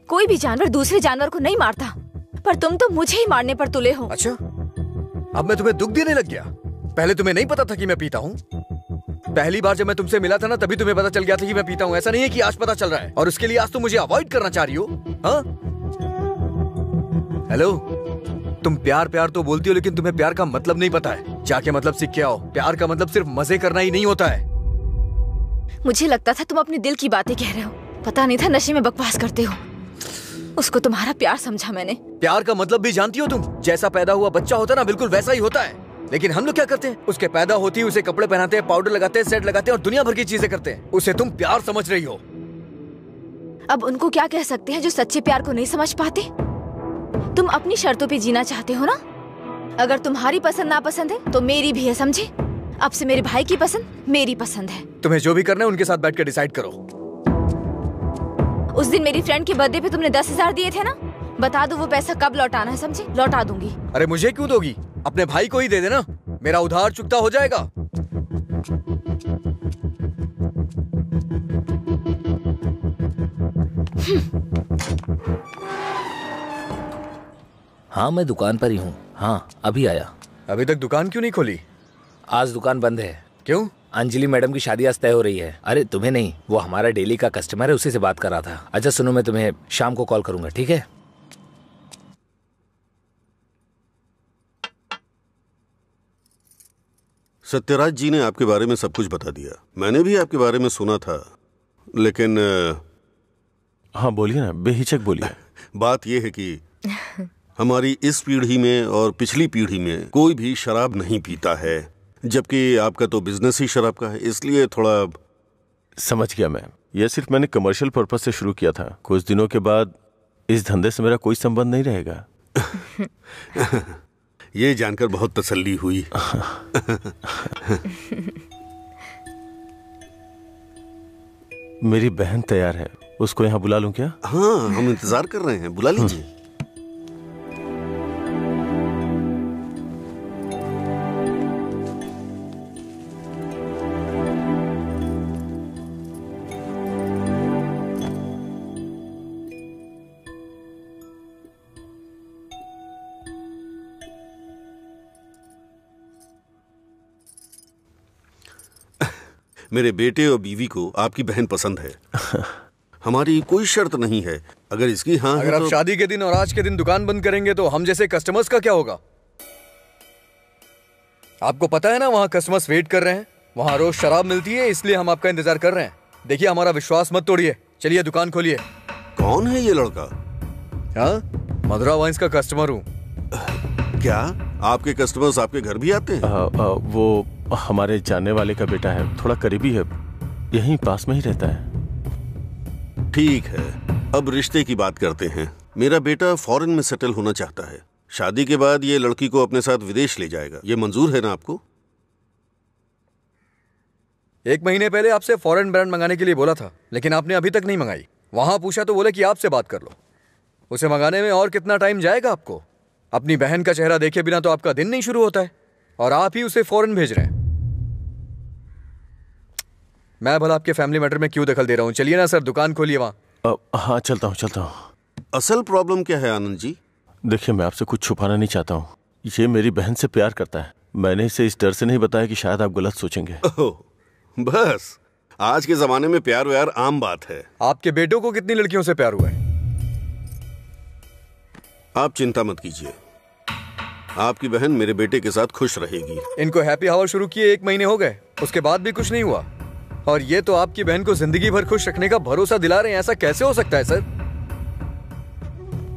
कोई भी जानवर दूसरे जानवर को नहीं मारता, पर तुम तो मुझे ही मारने पर तुले हो। अच्छा, अब मैं तुम्हें दुख देने लग गया? पहले तुम्हें नहीं पता था कि मैं पीता हूँ? पहली बार जब मैं तुमसे मिला था ना, तभी तुम्हें पता चल गया था कि मैं पीता हूँ। ऐसा नहीं है कि आज पता चल रहा है और उसके लिए आज तुम मुझे अवॉइड करना चाह रही हो? हाँ? हेलो, तुम प्यार प्यार तो बोलती हो, लेकिन तुम्हें प्यार का मतलब नहीं पता है। जाके मतलब सीख के आओ। प्यार का मतलब सिर्फ मजे करना ही नहीं होता है। मुझे लगता था तुम अपने दिल की बातें कह रहे हो, पता नहीं था नशे में बकवास करते हो। उसको तुम्हारा प्यार समझा मैंने। प्यार का मतलब भी जानती हो तुम? जैसा पैदा हुआ बच्चा होता है ना, बिल्कुल वैसा ही होता है। लेकिन हम लोग क्या करते हैं? उसके पैदा होती है उसे कपड़े पहनाते हैं, पाउडर लगाते हैं, सेट लगाते हैं और दुनिया भर की चीजें करते हैं। उसे तुम प्यार समझ रही हो। अब उनको क्या कह सकते हैं जो सच्चे प्यार को नहीं समझ पाते? तुम अपनी शर्तों पे जीना चाहते हो ना? अगर तुम्हारी पसंद नापसंद है तो मेरी भी है, समझे? अब से मेरे भाई की पसंद मेरी पसंद है। तुम्हें जो भी करना है उनके साथ बैठ कर डिसाइड करो। उस दिन मेरी फ्रेंड के बर्थडे पे तुमने 10,000 दिए थे ना, बता दो वो पैसा कब लौटाना है, समझे? लौटा दूंगी। अरे मुझे क्यों दोगी? अपने भाई को ही दे देना, मेरा उधार चुकता हो जाएगा। हाँ मैं दुकान पर ही हूँ। हाँ अभी आया। अभी तक दुकान क्यों नहीं खोली? आज दुकान बंद है। क्यों? अंजलि मैडम की शादी आज तय हो रही है। अरे तुम्हें नहीं, वो हमारा डेली का कस्टमर है, उसी से बात कर रहा था। अच्छा सुनो, मैं तुम्हें शाम को कॉल करूंगा, ठीक है? सत्यराज जी ने आपके बारे में सब कुछ बता दिया। मैंने भी आपके बारे में सुना था, लेकिन हाँ बोलिए ना, बेहिचक बोलिए। बात यह है कि हमारी इस पीढ़ी में और पिछली पीढ़ी में कोई भी शराब नहीं पीता है, जबकि आपका तो बिजनेस ही शराब का है, इसलिए थोड़ा। समझ गया मैं। यह सिर्फ मैंने कमर्शियल पर्पस से शुरू किया था। कुछ दिनों के बाद इस धंधे से मेरा कोई संबंध नहीं रहेगा। ये जानकर बहुत तसल्ली हुई। मेरी बहन तैयार है, उसको यहाँ बुला लूं क्या? हाँ हम इंतजार कर रहे हैं, बुला लीजिए। मेरे बेटे और बीवी को आपकी बहन पसंद है। हमारी कोई शर्त नहीं है। अगर इसकी हाँ अगर आप शादी के दिन और आज के दिन दुकान बंद करेंगे तो हम जैसे कस्टमर्स का क्या होगा? आपको पता है ना, वहाँ कस्टमर्स वेट कर रहे हैं। वहाँ रोज शराब मिलती है, इसलिए हम आपका इंतजार कर रहे हैं। देखिए हमारा विश्वास मत तोड़िए, चलिए दुकान खोलिए। कौन है ये लड़का? हाँ, मधुरा वाइन्स का कस्टमर हूँ। क्या आपके कस्टमर्स आपके घर भी आते हैं? वो हमारे जानने वाले का बेटा है, थोड़ा करीबी है, यहीं पास में ही रहता है। ठीक है, अब रिश्ते की बात करते हैं। मेरा बेटा फॉरेन में सेटल होना चाहता है। शादी के बाद ये लड़की को अपने साथ विदेश ले जाएगा। ये मंजूर है ना आपको? 1 महीने पहले आपसे फॉरेन ब्रांड मंगाने के लिए बोला था, लेकिन आपने अभी तक नहीं मंगाई। वहां पूछा तो बोले कि आपसे बात कर लो। उसे मंगाने में और कितना टाइम जाएगा आपको? अपनी बहन का चेहरा देखे बिना तो आपका दिन नहीं शुरू होता है, और आप ही उसे फॉरेन भेज रहे हैं। मैं भला आपके फैमिली मैटर में क्यों दखल दे रहा हूँ? चलिए ना सर, दुकान खोलिए वहां। हाँ चलता हूँ। असल प्रॉब्लम क्या है आनंद जी? देखिए मैं आपसे कुछ छुपाना नहीं चाहता हूँ। ये मेरी बहन से प्यार करता है। मैंने इसे इस डर से नहीं बताया कि शायद आप गलत सोचेंगे। बस आज के जमाने में प्यार व्यार आम बात है। आपके बेटों को कितनी लड़कियों से प्यार हुआ है? आप चिंता मत कीजिए, आपकी बहन मेरे बेटे के साथ खुश रहेगी। इनको हैप्पी हावर शुरू किए 1 महीने हो गए, उसके बाद भी कुछ नहीं हुआ, और ये तो आपकी बहन को जिंदगी भर खुश रखने का भरोसा दिला रहे हैं। ऐसा कैसे हो सकता है सर?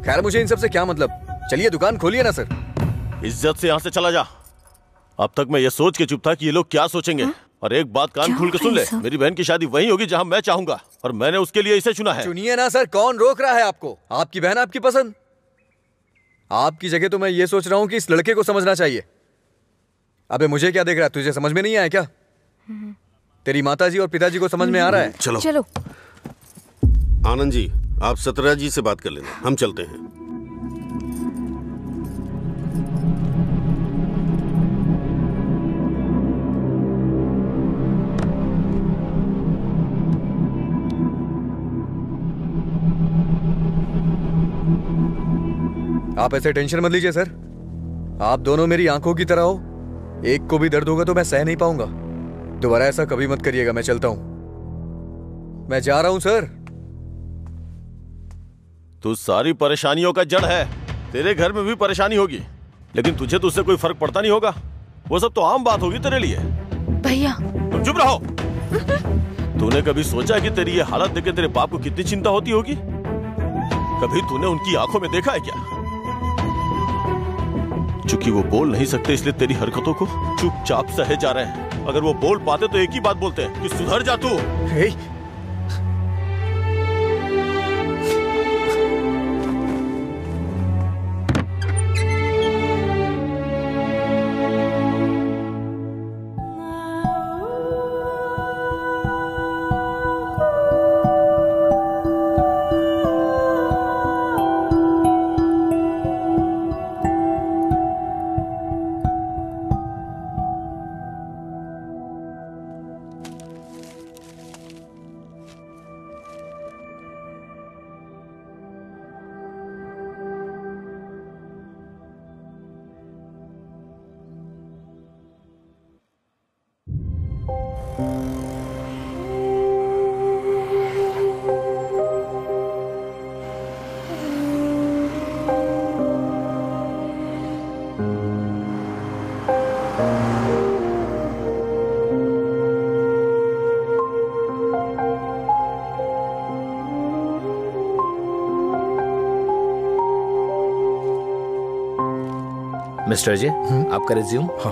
खैर मुझे इन सब से क्या मतलब, चलिए दुकान खोलिए ना सर। इज्जत से यहाँ से चला जा। अब तक मैं ये सोच के चुप था कि ये लोग क्या सोचेंगे। और एक बात कान खोल के सुन ले, मेरी बहन की शादी वहीं होगी जहाँ मैं चाहूंगा, और मैंने उसके लिए इसे चुना है। चुनिए ना सर, कौन रोक रहा है आपको? आपकी बहन आपकी पसंद। आपकी जगह तो मैं ये सोच रहा हूँ कि इस लड़के को समझना चाहिए। अबे मुझे क्या देख रहा है? तुझे समझ में नहीं आया क्या? तेरी माताजी और पिताजी को समझ में आ रहा है? चलो आनंद जी, आप सत्यराज जी से बात कर लेना, हम चलते हैं। आप ऐसे टेंशन मत लीजिए सर, आप दोनों मेरी आंखों की तरह हो, एक को भी दर्द होगा तो मैं सह नहीं पाऊंगा। दोबारा ऐसा कभी मत करिएगा। मैं चलता हूं, मैं जा रहा हूं सर। तू सारी परेशानियों का जड़ है। तेरे घर में भी परेशानी होगी, लेकिन तुझे तो उससे कोई फर्क पड़ता नहीं होगा। वो सब तो आम बात होगी तेरे लिए। भैया तुम चुप रहो। तूने कभी सोचा कि तेरी ये हालत देख के तेरे बाप को कितनी चिंता होती होगी? कभी तूने उनकी आंखों में देखा है क्या? चूंकि वो बोल नहीं सकते इसलिए तेरी हरकतों को चुपचाप सहे जा रहे हैं। अगर वो बोल पाते तो एक ही बात बोलते हैं कि सुधर जा तू। मिस्टर अजय, आपका रिज्यूम? हाँ।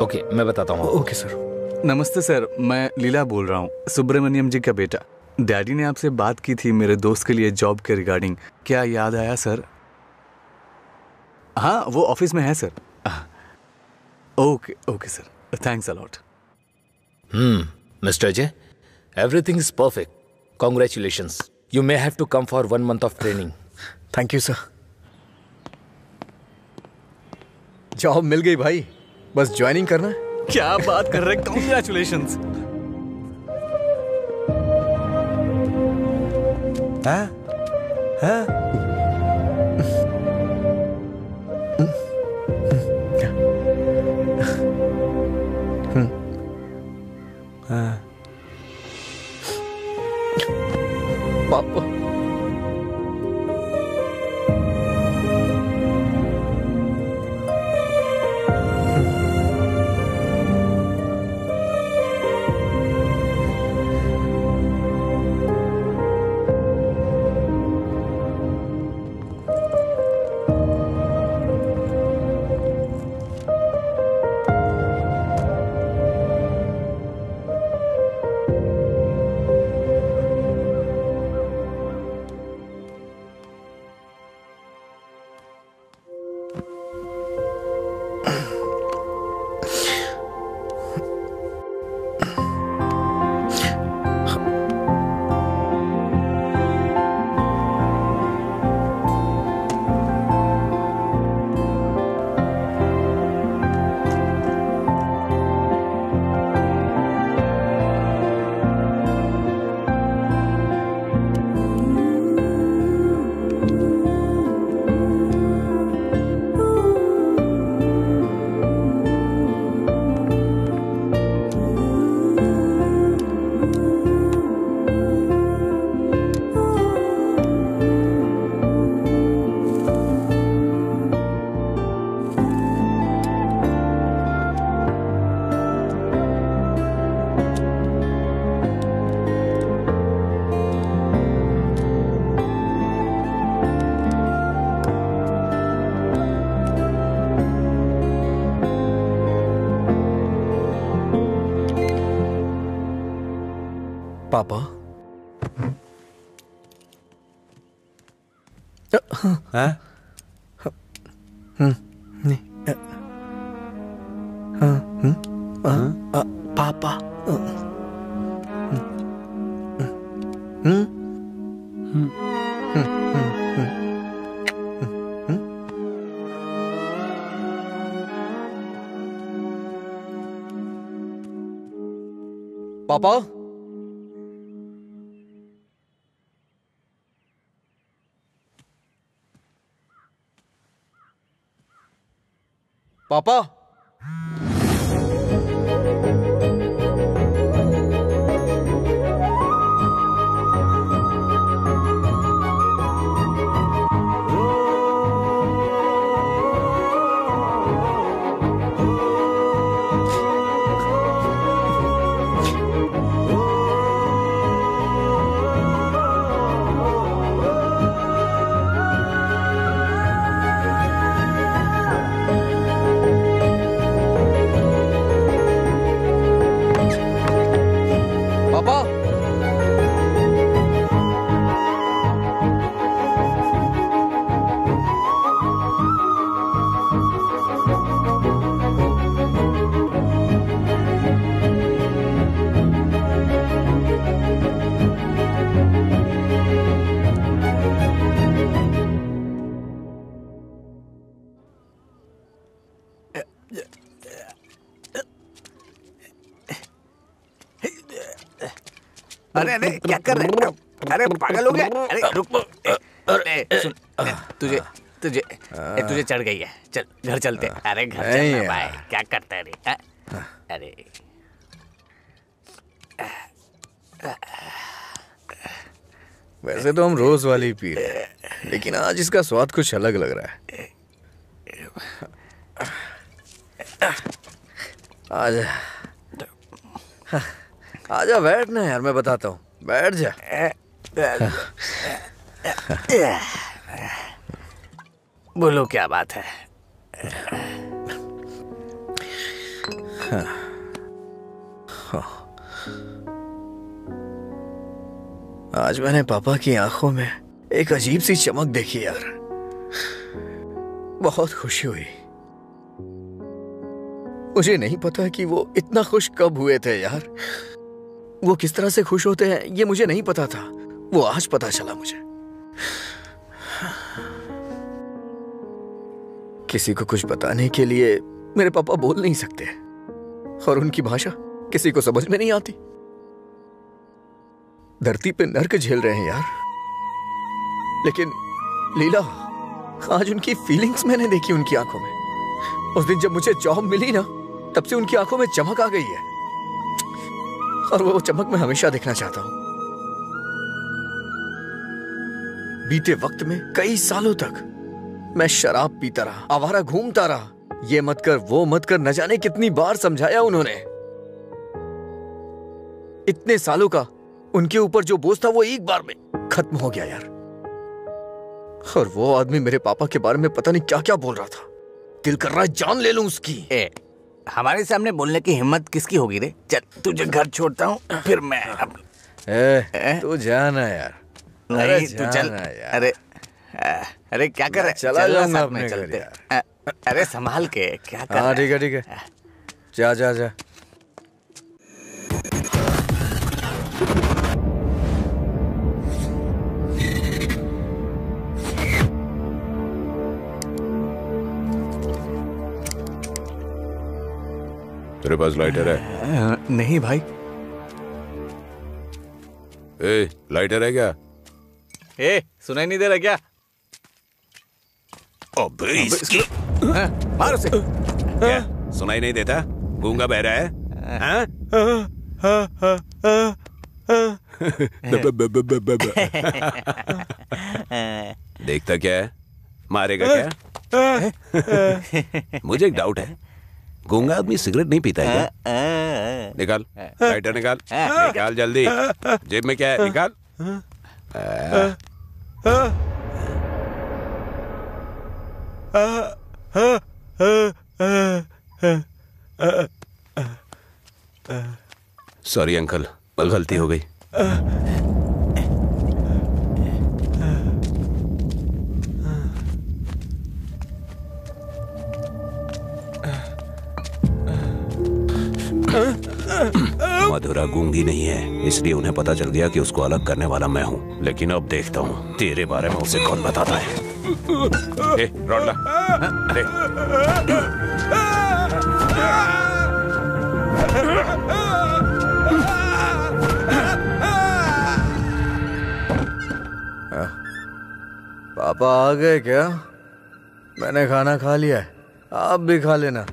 ओके, मैं बताता हूँ। Okay sir. नमस्ते सर, मैं लीला बोल रहा हूँ, सुब्रमण्यम जी का बेटा। डैडी ने आपसे बात की थी मेरे दोस्त के लिए जॉब के रिगार्डिंग। क्या याद आया सर? हाँ, वो ऑफिस में है sir. Okay okay sir, thanks a lot. Mister Ajay, everything is perfect. Congratulations. You may have to come for 1 month of training. Thank you sir. Job मिल गई भाई, बस ज्वाइनिंग करना है। क्या बात कर रहे हैं, कॉन्ग्रेचुलेशंस। हाँ? हाँ? पापा, पापा। हाँ? नहीं। पापा। पापा, पापा। अरे अरे क्या कर रहे हैं? अरे पागल हो गया? अरे रुक, अरे सुन, तुझे तुझे तुझे चढ़ गई है। चल घर चलते। अरे घर चलना भाई, क्या करता है रे? अरे वैसे तो हम रोज वाली पी रहे हैं, लेकिन आज इसका स्वाद कुछ अलग लग रहा है। आजा आजा बैठ ना यार, मैं बताता हूँ, बैठ जा। बोलो क्या बात है? आज मैंने पापा की आंखों में एक अजीब सी चमक देखी यार, बहुत खुशी हुई। मुझे नहीं पता कि वो इतना खुश कब हुए थे यार। वो किस तरह से खुश होते हैं ये मुझे नहीं पता था, वो आज पता चला मुझे। किसी को कुछ बताने के लिए मेरे पापा बोल नहीं सकते, और उनकी भाषा किसी को समझ में नहीं आती। धरती पे नर्क झेल रहे हैं यार, लेकिन लीला, आज उनकी फीलिंग्स मैंने देखी उनकी आंखों में। उस दिन जब मुझे जॉब मिली ना, तब से उनकी आंखों में चमक आ गई है, और वो चमक मैं हमेशा देखना चाहता हूं। बीते वक्त में कई सालों तक मैं शराब पीता रहा, आवारा घूमता रहा, ये मत कर वो मत कर, न जाने कितनी बार समझाया उन्होंने। इतने सालों का उनके ऊपर जो बोझ था वो एक बार में खत्म हो गया यार। और वो आदमी मेरे पापा के बारे में पता नहीं क्या क्या बोल रहा था, दिल कर रहा है जान ले लूं उसकी। हमारे सामने बोलने की हिम्मत किसकी होगी रे? चल तुझे घर छोड़ता हूँ, फिर मैं तू जाना यार। नहीं तू चल यार। अरे क्या कर रहा है? चला जाऊंगा अपने घर यार। अरे संभाल के क्या कर? हाँ ठीक है ठीक है, जा जा जा। तेरे पास लाइटर है? नहीं भाई। ए, लाइटर है क्या? ए, सुनाई नहीं दे रहा क्या? अबे इसकी मारो से। क्या सुनाई नहीं देता? गूंगा बहरा है? हाँ? देखता क्या है? मारेगा क्या? मुझे एक डाउट है, गूंगा आदमी सिगरेट नहीं पीता है क्या? निकाल लाइटर, निकाल निकाल जल्दी। जेब में क्या है? निकाल। सॉरी अंकल, गलती हो गई। मधुरा गूंगी नहीं है, इसलिए उन्हें पता चल गया कि उसको अलग करने वाला मैं हूँ। लेकिन अब देखता हूँ तेरे बारे में उसे कौन बताता है। ए, रॉड ला। अरे पापा आ गए क्या? मैंने खाना खा लिया है, आप भी खा लेना।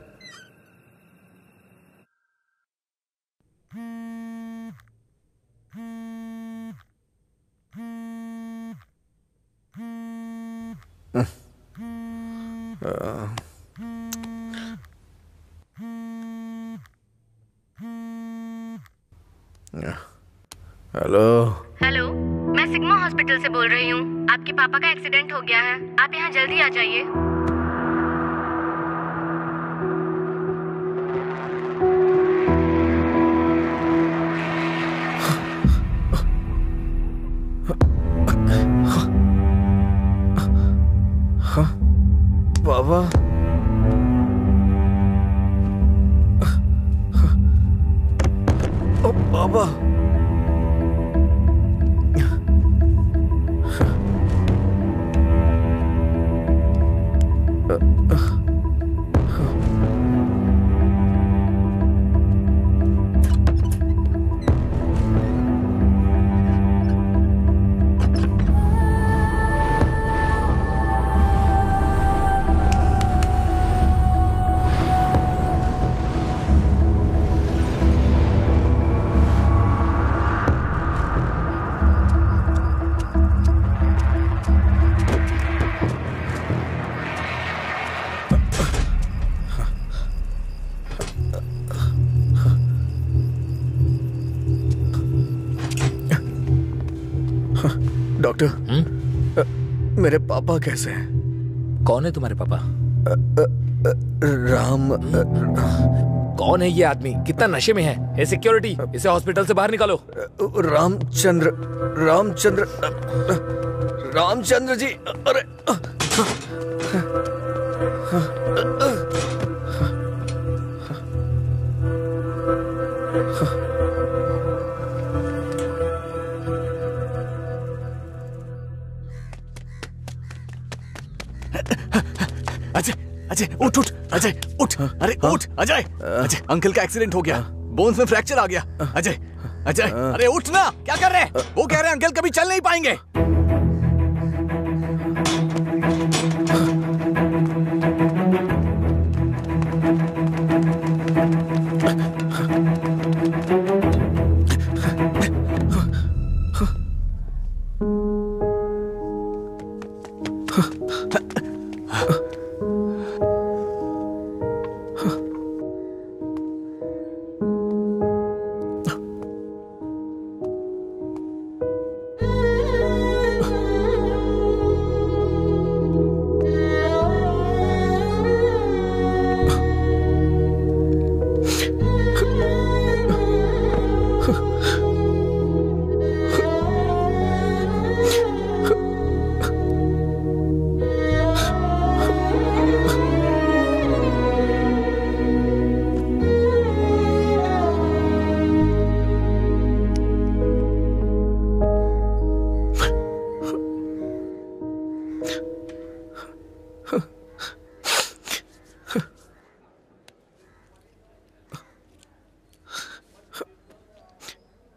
हेलो। हेलो, मैं सिग्मा हॉस्पिटल से बोल रही हूँ। आपके पापा का एक्सीडेंट हो गया है, आप यहाँ जल्दी आ जाइए। बाबा, बाबा, डॉक्टर, मेरे पापा कैसे हैं? कौन है तुम्हारे पापा? राम। कौन है ये आदमी? कितना नशे में है? ए सिक्योरिटी, इसे हॉस्पिटल से बाहर निकालो। रामचंद्र, रामचंद्र, रामचंद्र जी। अरे अजय, अजय उठ उठ, अजय उठ, अरे उठ अजय। अजय, अंकल का एक्सीडेंट हो गया, बोन्स में फ्रैक्चर आ गया। अजय, अजय, अरे उठ ना, क्या कर रहे हैं? वो कह रहे हैं अंकल कभी चल नहीं पाएंगे।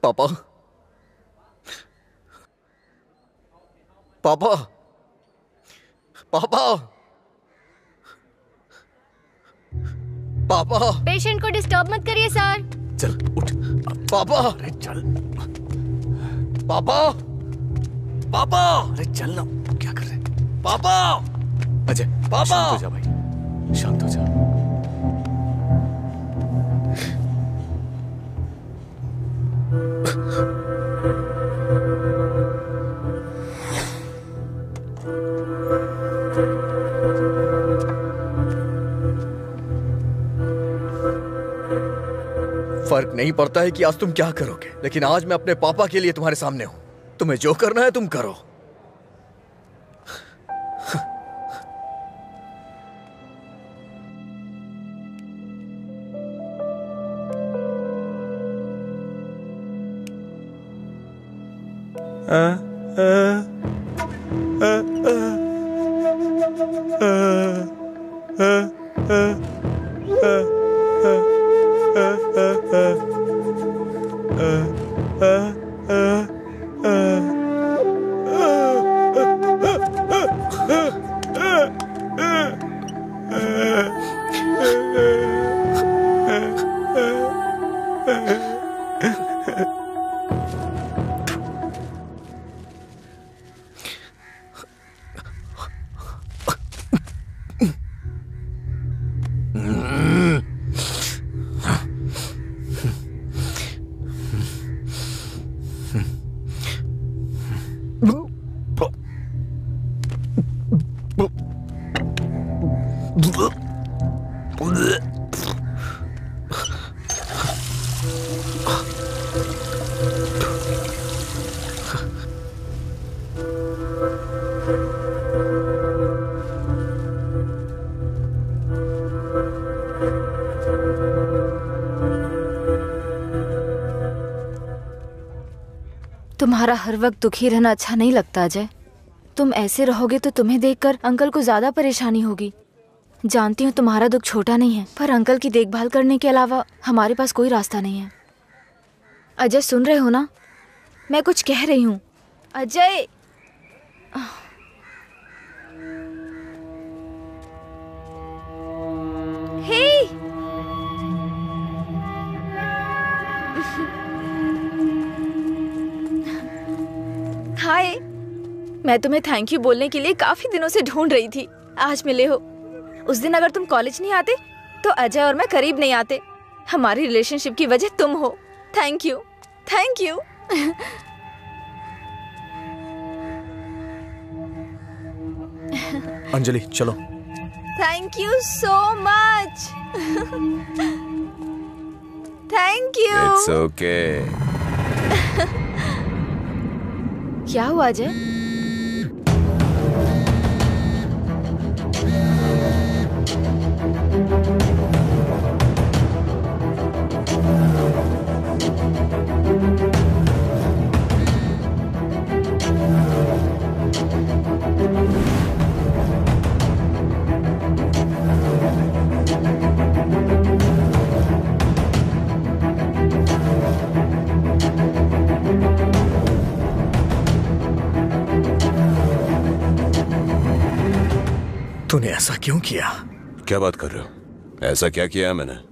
पापा, पापा, पापा, पापा। पेशेंट को डिस्टर्ब मत करिए सर। चल उठ। पापा, अरे चल। पापा, पापा, अरे चल ना, क्या कर रहे? पापा, अजय, पापा, शांत हो जा भाई, शांत हो जा। फर्क नहीं पड़ता है कि आज तुम क्या करोगे, लेकिन आज मैं अपने पापा के लिए तुम्हारे सामने हूं। तुम्हें जो करना है तुम करो। तुम्हारा हर वक्त दुखी रहना अच्छा नहीं लगता अजय। तुम ऐसे रहोगे तो तुम्हें देखकर अंकल को ज्यादा परेशानी होगी। जानती हूँ तुम्हारा दुख छोटा नहीं है, पर अंकल की देखभाल करने के अलावा हमारे पास कोई रास्ता नहीं है। अजय सुन रहे हो ना? मैं कुछ कह रही हूँ। अजय हे हाय, मैं तुम्हें थैंक यू बोलने के लिए काफी दिनों से ढूंढ रही थी। आज मिले हो। उस दिन अगर तुम कॉलेज नहीं आते तो अजय और मैं करीब नहीं आते। हमारी रिलेशनशिप की वजह तुम हो। Thank you, thank you. Anjali चलो। Thank you so much. Thank you. It's okay. क्या हुआ अजय? तूने ऐसा क्यों किया? क्या बात कर रहे हो? ऐसा क्या किया है मैंने?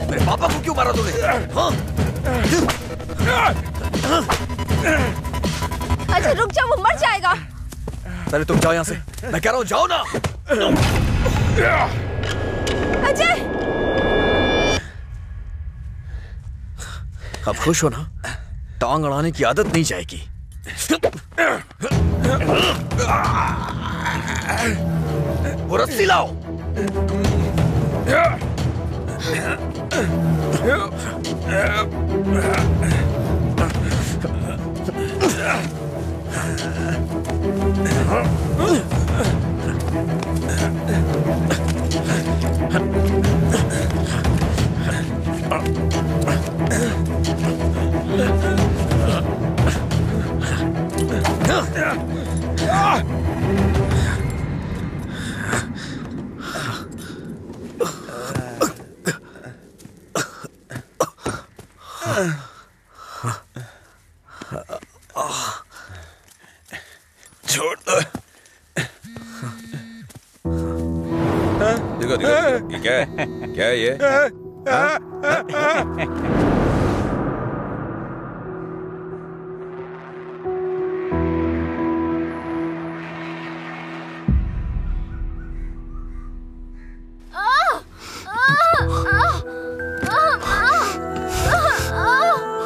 मेरे पापा को क्यों मारा तूने? हाँ? अजय रुक जाओ, वो मर जाएगा। पहले तुम जाओ यहाँ से, मैं कह रहा हूँ जाओ ना। अजय, अब खुश हो ना? टांग अड़ाने की आदत नहीं जाएगी। वो रस्सी लाओ। छोड़ दो। देखो देखो, ये क्या है? क्या है ये?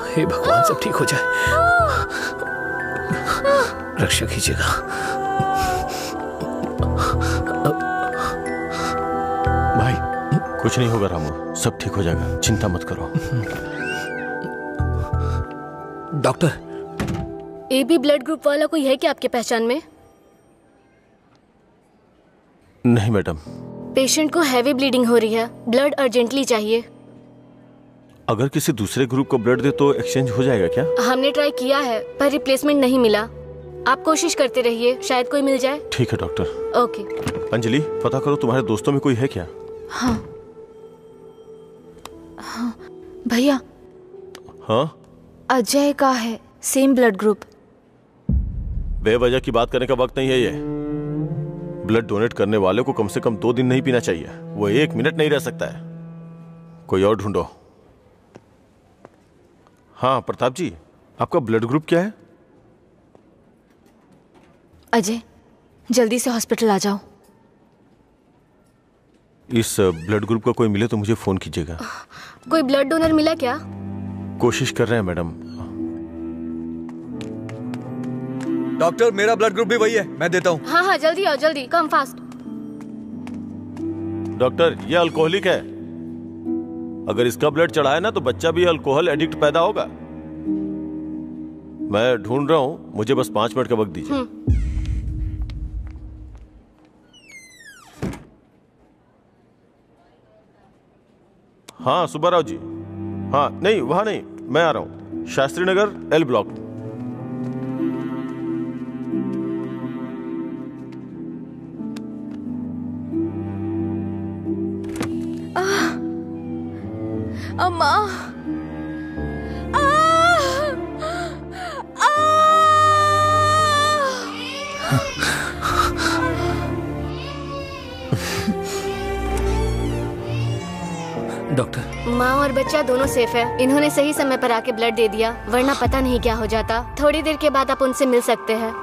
हे भगवान, सब ठीक हो जाए। रक्षा कीजिएगा। भाई कुछ नहीं होगा रामू, सब ठीक हो जाएगा, चिंता मत करो। डॉक्टर, एबी ब्लड ग्रुप वाला कोई है क्या आपके पहचान में? नहीं मैडम। पेशेंट को हैवी ब्लीडिंग हो रही है, ब्लड अर्जेंटली चाहिए। अगर किसी दूसरे ग्रुप को ब्लड दे तो एक्सचेंज हो जाएगा क्या? हमने ट्राई किया है पर रिप्लेसमेंट नहीं मिला। आप कोशिश करते रहिए, शायद कोई मिल जाए। ठीक है डॉक्टर। ओके। अंजलि, पता करो तुम्हारे दोस्तों में कोई है क्या? हाँ हाँ भैया। हाँ अजय का है, सेम ब्लड ग्रुप। बेवजह की बात करने का वक्त नहीं है ये। ब्लड डोनेट करने वाले को कम से कम 2 दिन नहीं पीना चाहिए, वो 1 मिनट नहीं रह सकता है। कोई और ढूंढो। हाँ प्रताप जी, आपका ब्लड ग्रुप क्या है? अजय, जल्दी से हॉस्पिटल आ जाओ। इस ब्लड ग्रुप का कोई मिले तो मुझे फोन कीजिएगा। कोई ब्लड डोनर मिला क्या? कोशिश कर रहे हैं मैडम। डॉक्टर, मेरा ब्लड ग्रुप भी वही है, मैं देता हूँ। हाँ हाँ जल्दी आओ, जल्दी, कम फास्ट। डॉक्टर, ये अल्कोहलिक है, अगर इसका ब्लड चढ़ाए ना तो बच्चा भी अल्कोहल एडिक्ट पैदा होगा। मैं ढूंढ रहा हूँ, मुझे बस 5 मिनट का वक्त दीजिए। हाँ सुब्बाराव जी। हाँ नहीं, वहां नहीं, मैं आ रहा हूँ, शास्त्री नगर एल ब्लॉक। अम्मा, डॉक्टर, माँ और बच्चा दोनों सेफ है। इन्होंने सही समय पर आके ब्लड दे दिया, वरना पता नहीं क्या हो जाता। थोड़ी देर के बाद आप उनसे मिल सकते हैं।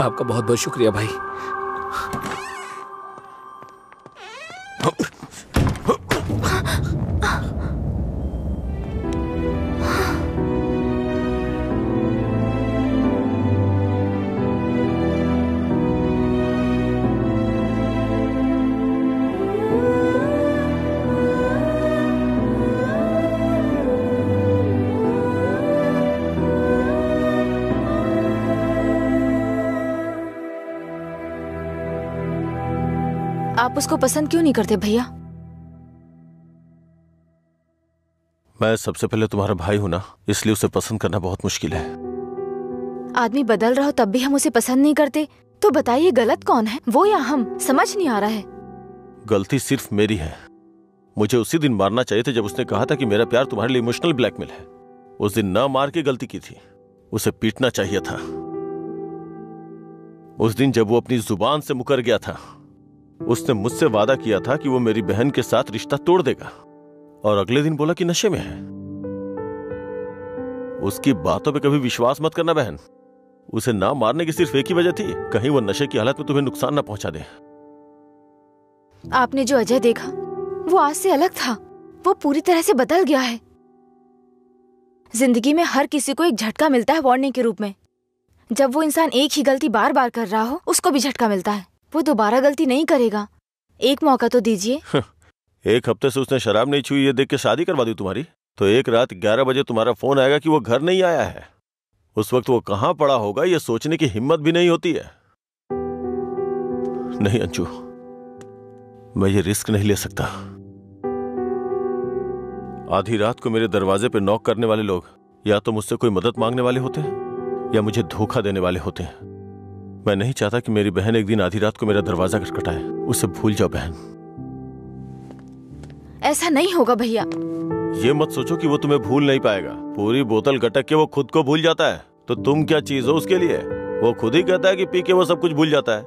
आपका बहुत बहुत शुक्रिया भाई। आप उसको पसंद क्यों नहीं करते भैया? मैं सबसे पहले तुम्हारा भाई हूं ना, इसलिए उसे पसंद करना बहुत मुश्किल है। आदमी बदल रहा हो तब भी हम उसे पसंद नहीं करते, तो बताइए गलत कौन है, वो या हम? समझ नहीं आ रहा है। गलती सिर्फ मेरी है। मुझे उसी दिन मारना चाहिए था जब उसने कहा था कि मेरा प्यार तुम्हारे लिए इमोशनल ब्लैकमेल है। उस दिन ना मार के गलती की थी, उसे पीटना चाहिए था। उस दिन जब वो अपनी जुबान से मुकर गया था, उसने मुझसे वादा किया था कि वो मेरी बहन के साथ रिश्ता तोड़ देगा, और अगले दिन बोला कि नशे में है। उसकी बातों पे कभी विश्वास मत करना बहन। उसे ना मारने की सिर्फ एक ही वजह थी, कहीं वो नशे की हालत में तुम्हें नुकसान ना पहुंचा दे। आपने जो अजय देखा वो आज से अलग था। वो पूरी तरह से बदल गया है। जिंदगी में हर किसी को एक झटका मिलता है वार्निंग के रूप में। जब वो इंसान एक ही गलती बार बार कर रहा हो, उसको भी झटका मिलता है। वो दोबारा गलती नहीं करेगा। एक मौका तो दीजिए। एक हफ्ते से उसने शराब नहीं छुई, ये देख के शादी करवा दी तुम्हारी। तो एक रात 11 बजे तुम्हारा फोन आएगा कि वो घर नहीं आया है। उस वक्त वो कहां पड़ा होगा ये सोचने की हिम्मत भी नहीं होती है। नहीं अंशु, मैं ये रिस्क नहीं ले सकता। आधी रात को मेरे दरवाजे पे नॉक करने वाले लोग या तो मुझसे कोई मदद मांगने वाले होते हैं या मुझे धोखा देने वाले होते हैं। मैं नहीं चाहता कि मेरी बहन एक दिन आधी रात को मेरा दरवाजा खटखटाए। उसे भूल जाओ बहन। ऐसा नहीं होगा भैया। ये मत सोचो कि वो तुम्हें भूल नहीं पाएगा। पूरी बोतल गटक के वो खुद को भूल जाता है, तो तुम क्या चीज हो उसके लिए। वो खुद ही कहता है कि पी के वो सब कुछ भूल जाता है।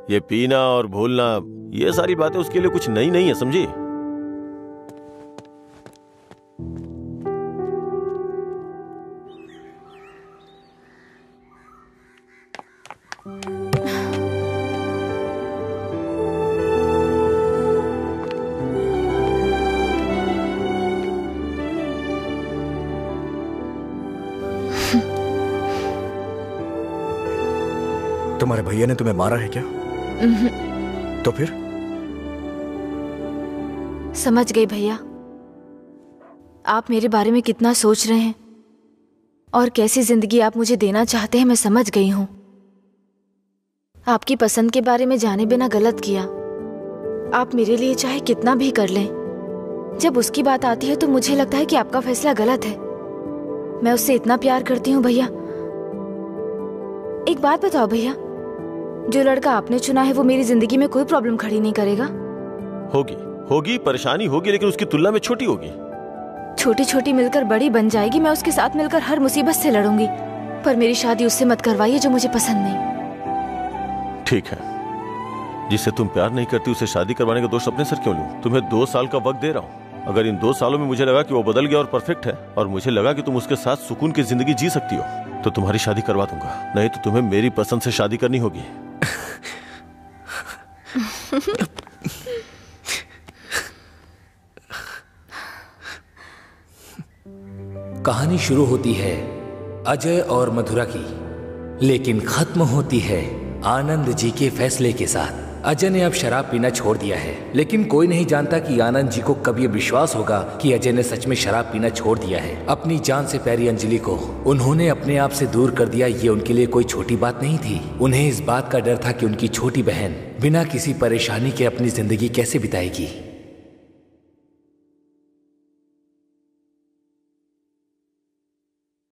ये पीना और भूलना, ये सारी बातें उसके लिए कुछ नई नहीं है, समझी। तुम्हारे भैया ने तुम्हें मारा है क्या? तो फिर? समझ गई भैया, आप मेरे बारे में कितना सोच रहे हैं और कैसी जिंदगी आप मुझे देना चाहते हैं, मैं समझ गई हूं। आपकी पसंद के बारे में जाने बिना गलत किया। आप मेरे लिए चाहे कितना भी कर लें, जब उसकी बात आती है तो मुझे लगता है कि आपका फैसला गलत है। मैं उससे इतना प्यार करती हूँ भैया। एक बात बताओ भैया, जो लड़का आपने चुना है वो मेरी जिंदगी में कोई प्रॉब्लम खड़ी नहीं करेगा? होगी परेशानी होगी, लेकिन उसकी तुलना में छोटी होगी। छोटी छोटी मिलकर बड़ी बन जाएगी। मैं उसके साथ मिलकर हर मुसीबत से लड़ूंगी, पर मेरी शादी उससे मत करवाइए जो मुझे पसंद नहीं। ठीक है, जिससे तुम प्यार नहीं करती उसे शादी करवाने का दोष अपने सर क्यों लूं? तुम्हें 2 साल का वक्त दे रहा हूं। अगर इन 2 सालों में मुझे लगा कि वो बदल गया और परफेक्ट है, और मुझे लगा कि तुम उसके साथ सुकून की जिंदगी जी सकती हो, तो तुम्हारी शादी करवा दूंगा। नहीं तो तुम्हें मेरी पसंद से शादी करनी होगी। कहानी शुरू होती है अजय और मधुरा की, लेकिन खत्म होती है आनंद जी के फैसले के साथ। अजय ने अब शराब पीना छोड़ दिया है, लेकिन कोई नहीं जानता कि आनंद जी को कब ये विश्वास होगा कि अजय ने सच में शराब पीना छोड़ दिया है। अपनी जान से प्यारी अंजलि को उन्होंने अपने आप से दूर कर दिया। ये उनके लिए कोई छोटी बात नहीं थी। उन्हें इस बात का डर था कि उनकी छोटी बहन बिना किसी परेशानी के अपनी जिंदगी कैसे बिताएगी।